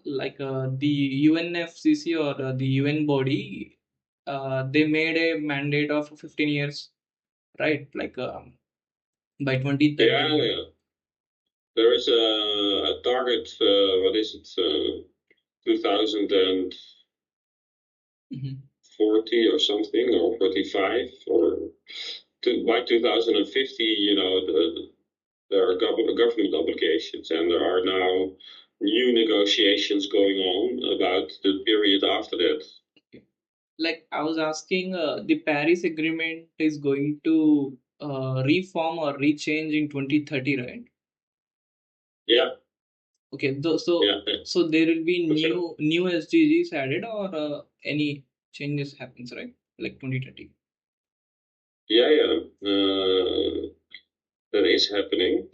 Like the UNFCC or the UN body, they made a mandate of 15 years, right? Like by Yeah, 2030. yeah. There is a target. What is it? 2040 Mhm. or something, or 45, or by 2050. You know, there are government obligations, and there are now new negotiations going on about the period after that. Okay. Like I was asking, the Paris Agreement is going to reform or rechange in 2030, right? Yeah, Okay, yeah, yeah. so there will be That's right. new SDGs added or any changes happens, right? Like 2030. Yeah, yeah. That is happening.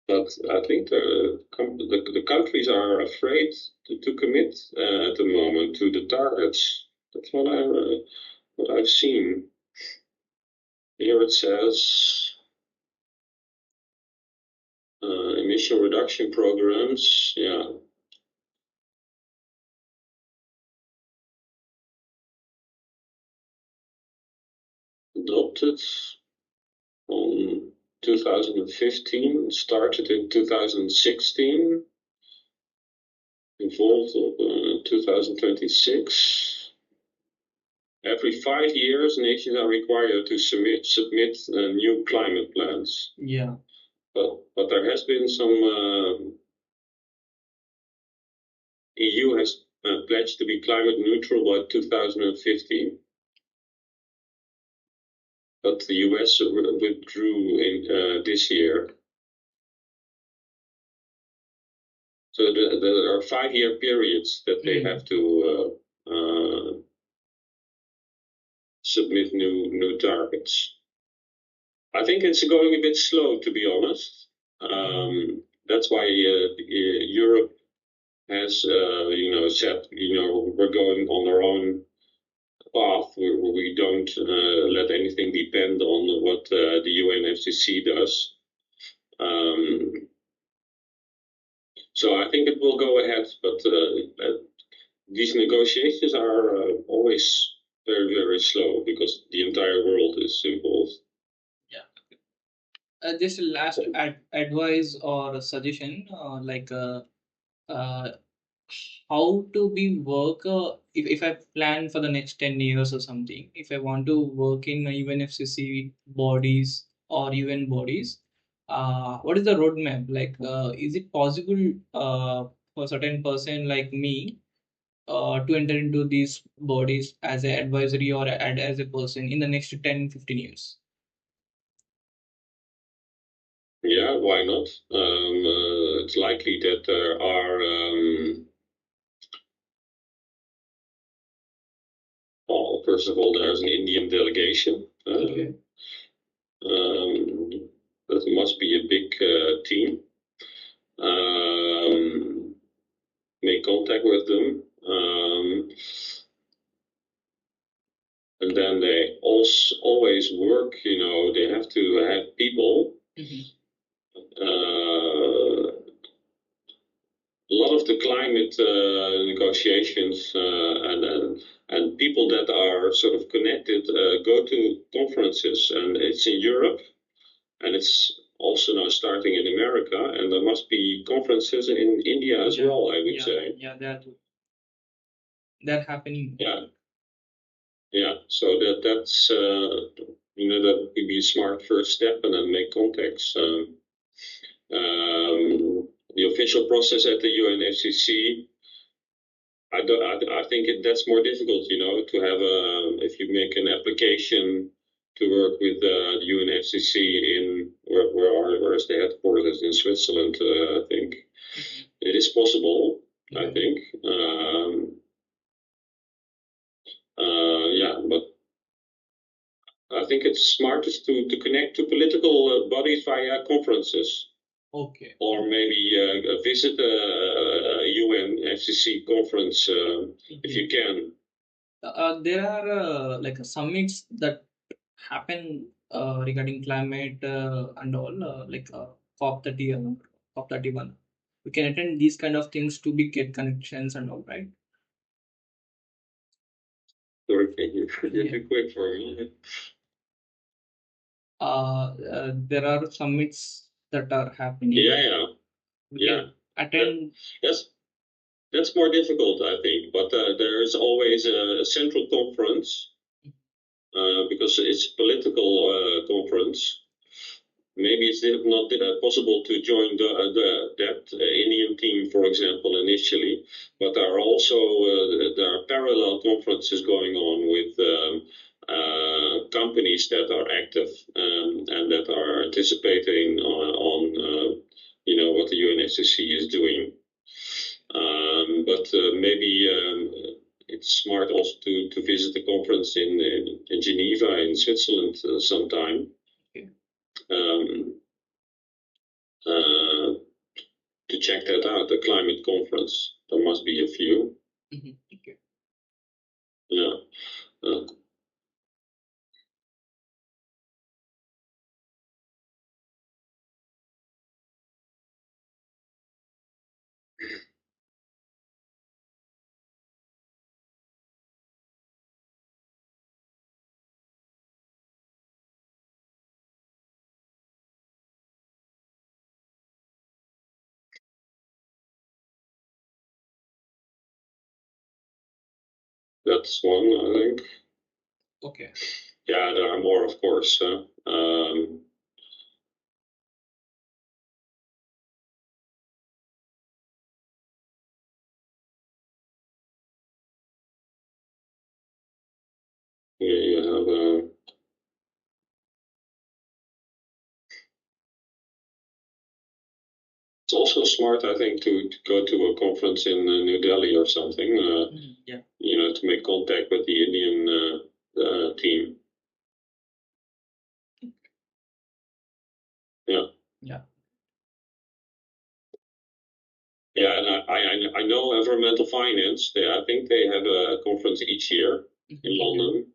But I think the countries are afraid to commit at the moment to the targets. That's what I've seen. Here it says emission reduction programs. Yeah, adopted on 2015, started in 2016, involved 2026. Every 5 years, nations are required to submit new climate plans. Yeah. But there has been some. EU has pledged to be climate neutral by 2050. But the US withdrew in this year. So there are 5-year periods that they have to submit new targets. I think it's going a bit slow, to be honest. That's why Europe has, said, we're going on our own path where we don't let anything depend on what the UNFCCC does. So I think it will go ahead, but these negotiations are always very, very slow because the entire world is involved. Just a last advice or a suggestion, uh, how to be work if I plan for the next 10 years or something, if I want to work in UNFCC bodies or UN bodies, what is the roadmap like? Is it possible for a certain person like me to enter into these bodies as an advisory or as a person in the next 10-15 years? Yeah, why not? It's likely that there are. Well, first of all, there's an Indian delegation. Okay. That must be a big team. Make contact with them. And then they also always work, they have to have people. A lot of the climate negotiations and people that are sort of connected go to conferences, and it's in Europe, and it's also now starting in America, and there must be conferences in India as well, I would say. Yeah, that happening. Yeah, so that's that would be a smart first step, and then make contacts. The official process at the UNFCCC, I think that's more difficult, to have if you make an application to work with the UNFCC in where is the headquarters in Switzerland, I think. It is possible, I think. Yeah, but I think it's smartest to connect to political bodies via conferences. Okay. Or maybe visit a UNFCC conference if you can. There are like summits that happen regarding climate and all, like COP 30 or COP 31. We can attend these kind of things to be get connections and all, right? Sorry, can you be quick for me? There are summits that are happening. Yeah. We can attend. Yes, that's more difficult, I think. But there is always a central conference because it's a political conference. Maybe it's not possible to join that Indian team, for example, initially. But there are also there are parallel conferences going on with companies that are active and that are anticipating on what the UNSCC is doing. But maybe it's smart also to visit the conference in Geneva in Switzerland sometime. to check that out. The climate conference. There must be a few. Okay. Yeah. That's one, I think. Okay. Yeah, there are more, of course. You have it's also smart, I think, to go to a conference in New Delhi or something. Yeah. To make contact with the Indian team. Yeah. Yeah. Yeah, and I know environmental finance. I think they have a conference each year in London.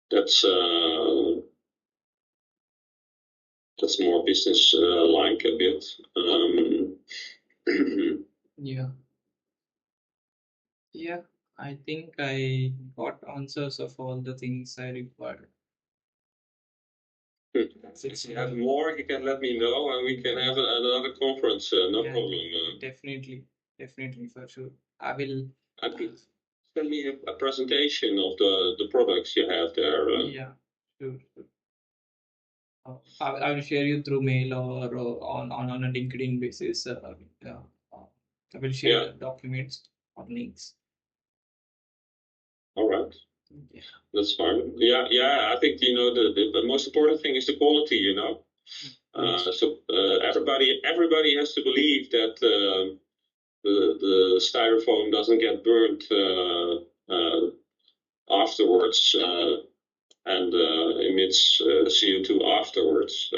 That's more business like a bit. Yeah. Yeah. I think I got answers of all the things I required. If you have more, you can let me know, and we can have another conference. No Yeah, problem. definitely for sure. I will. Send me a presentation of the products you have there. Yeah, sure. I will share you through mail or on a LinkedIn basis. I will share the documents or links. All right. Yeah. That's fine. Yeah. I think the most important thing is the quality. So everybody has to believe that the styrofoam doesn't get burnt afterwards and emits CO2 afterwards.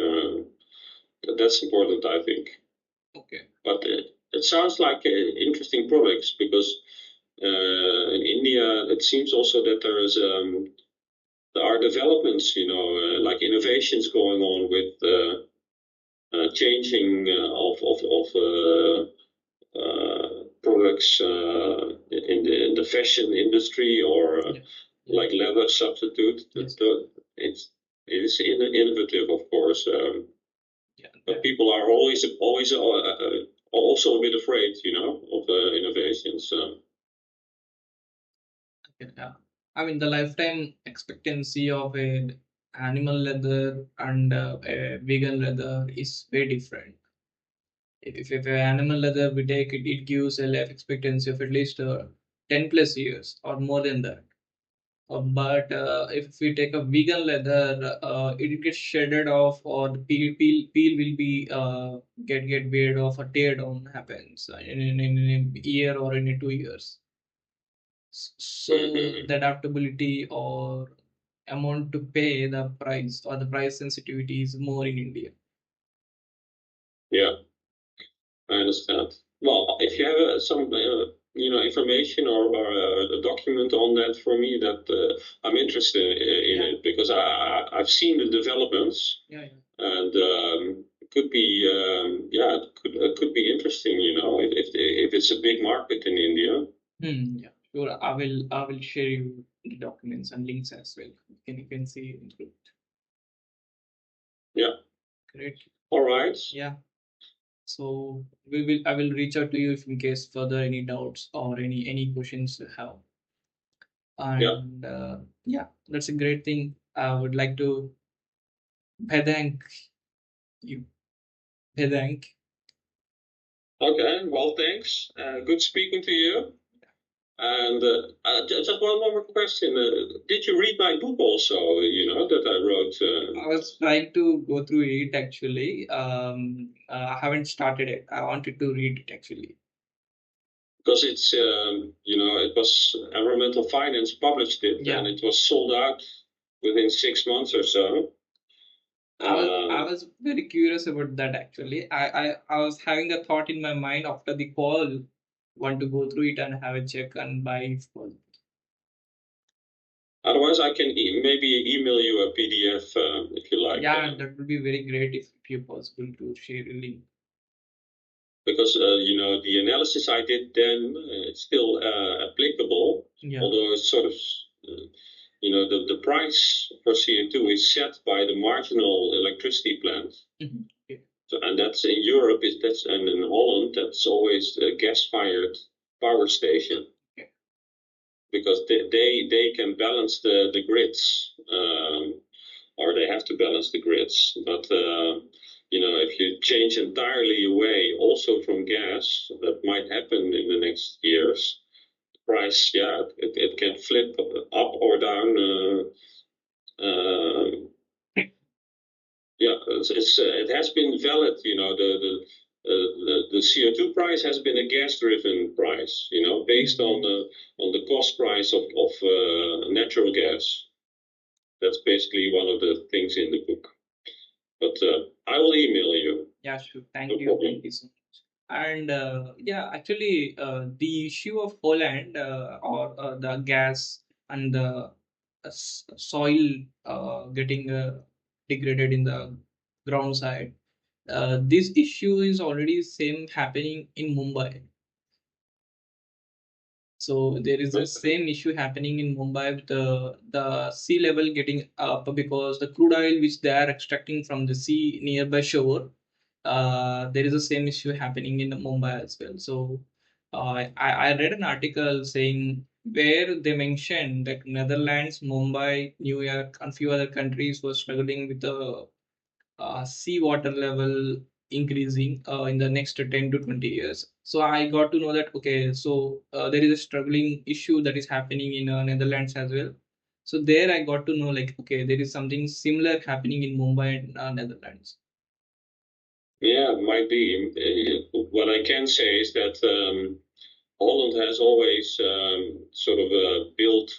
That's important, I think. Okay. But it sounds like interesting products because in India it seems also that there are developments, like innovations going on with changing of products in the fashion industry or like leather substitute. Yes. It is innovative, of course. But people are always also a bit afraid, of innovations. Yeah. I mean, the lifetime expectancy of a animal leather and a vegan leather is very different. If an animal leather we take it, it gives a life expectancy of at least 10 plus years or more than that. But if we take a vegan leather, it gets shredded off, or the peel will be get weared off, or tear down happens in a year or in 2 years. So the adaptability or amount to pay the price or the price sensitivity is more in India. Yeah, I understand. Well, if you have some information or a document on that for me, that I'm interested in it because I've seen the developments. Yeah. And it could be it could be interesting, if it's a big market in India. Yeah, sure. I will share you the documents and links as well. You can see it. Yeah. Great. All right. Yeah. So I will reach out to you if in case further any doubts or any questions you have. And yeah, that's a great thing. I would like to thank you. Thank. Okay. Well, thanks. Good speaking to you. And just one more question. Did you read my book also? That I wrote. I was trying to go through it actually. I haven't started it. I wanted to read it actually. Because it's it was environmental finance published it, and it was sold out within 6 months or so. I was very curious about that actually. I was having a thought in my mind after the call, want to go through it and have a check and buy it for. Otherwise, I can maybe email you a PDF if you like. Yeah, that would be very great if you possible to share a link. Because the analysis I did then it's still applicable, Yeah. although it's sort of the price for CO2 is set by the marginal electricity plant. Mhm. Okay. So, and that's in Europe, and in Holland, that's always a gas-fired power station. Okay. Because they can balance the grids, or they have to balance the grids. But if you change entirely away, also from gas, that might happen in the next years. The price, yeah, it can flip up or down. Yeah, it has been valid. The CO2 price has been a gas-driven price. Based on the cost price of natural gas. That's basically one of the things in the book. But I will email you. Yeah, sure. Thank No you. problem. Thank you so much. And yeah, actually, the issue of Holland or the gas and the soil getting degraded in the ground side, this issue is already same happening in Mumbai. So there is the same issue happening in Mumbai with the sea level getting up because the crude oil which they are extracting from the sea nearby shore, there is the same issue happening in Mumbai as well. So I read an article saying where they mentioned that Netherlands, Mumbai, New York, and few other countries were struggling with the seawater level increasing in the next 10 to 20 years. So I got to know that, okay, so there is a struggling issue that is happening in Netherlands as well. So there I got to know like, okay, there is something similar happening in Mumbai and Netherlands. Yeah, might be. What I can say is that Holland has always sort of built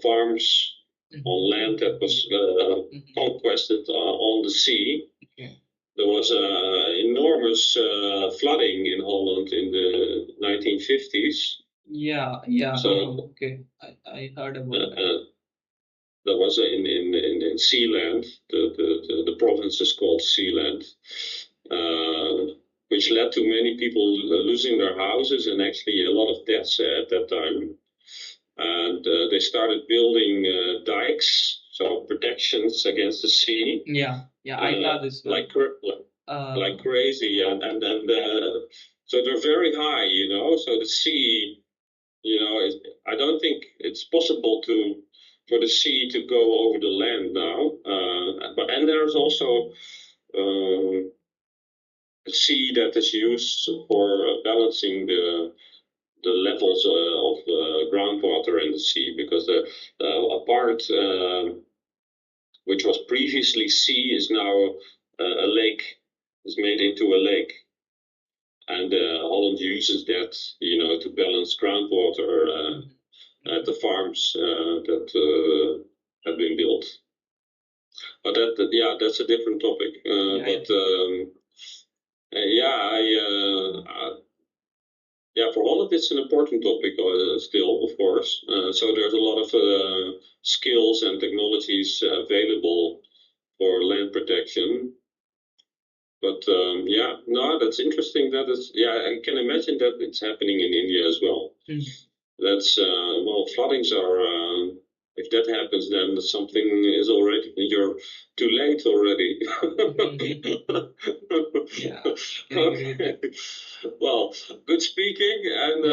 farms on land that was conquested on the sea. Okay. There was enormous flooding in Holland in the 1950s. Yeah. So okay, I heard about that. There was in Sealand, the province is called Sealand, which led to many people losing their houses and actually a lot of deaths at that time. And they started building dikes, so protections against the sea. Yeah, I saw this one. Like crazy, and so they're very high, So the sea, I don't think it's possible for the sea to go over the land now. And there's also a sea that is used for balancing the levels of groundwater in the sea, because a part which was previously sea is now a lake, is made into a lake. And Holland uses that, to balance groundwater at the farms that have been built. But that's a different topic. For Holland, it's an important topic still, of course. So there's a lot of skills and technologies available for land protection. But no, that's interesting. I can imagine that it's happening in India as well. That's floodings are. If that happens, then something is already. You're too late already. Yeah. Okay. Well, good speaking, and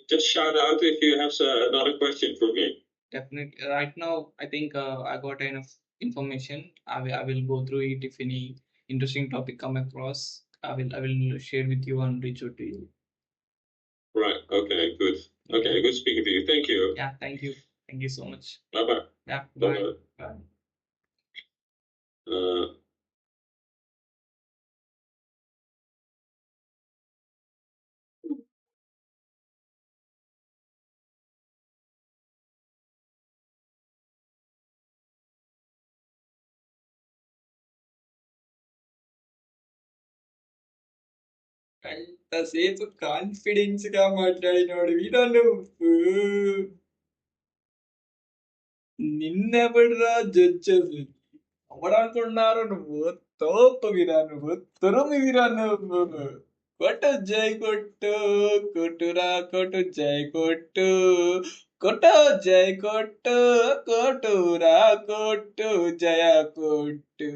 just shout out if you have another question for me. Definitely. Right now, I think I got enough information. I will go through it. If any interesting topic come across, I will share with you and reach out to you. Right. Okay. Good. Okay. Good speaking to you. Thank you. Yeah. Thank you. Thank you so much. Bye bye. Yeah. Bye. Bye. Uh, అంతసేపు confidence గా మాట్లాడినోడు వీడా నువ్వు. నిన్నెవడురా judges ఎవడనుకున్నారు నువ్వు? తోపువిరా నువ్వు, తురుమివిరా నువ్వు. కొట్టు జై కొట్టు, కొట్టురా కొట్టు జై కొట్టు, కొట్టు జై కొట్టు, కొట్టురా కొట్టు జయ కొట్టు.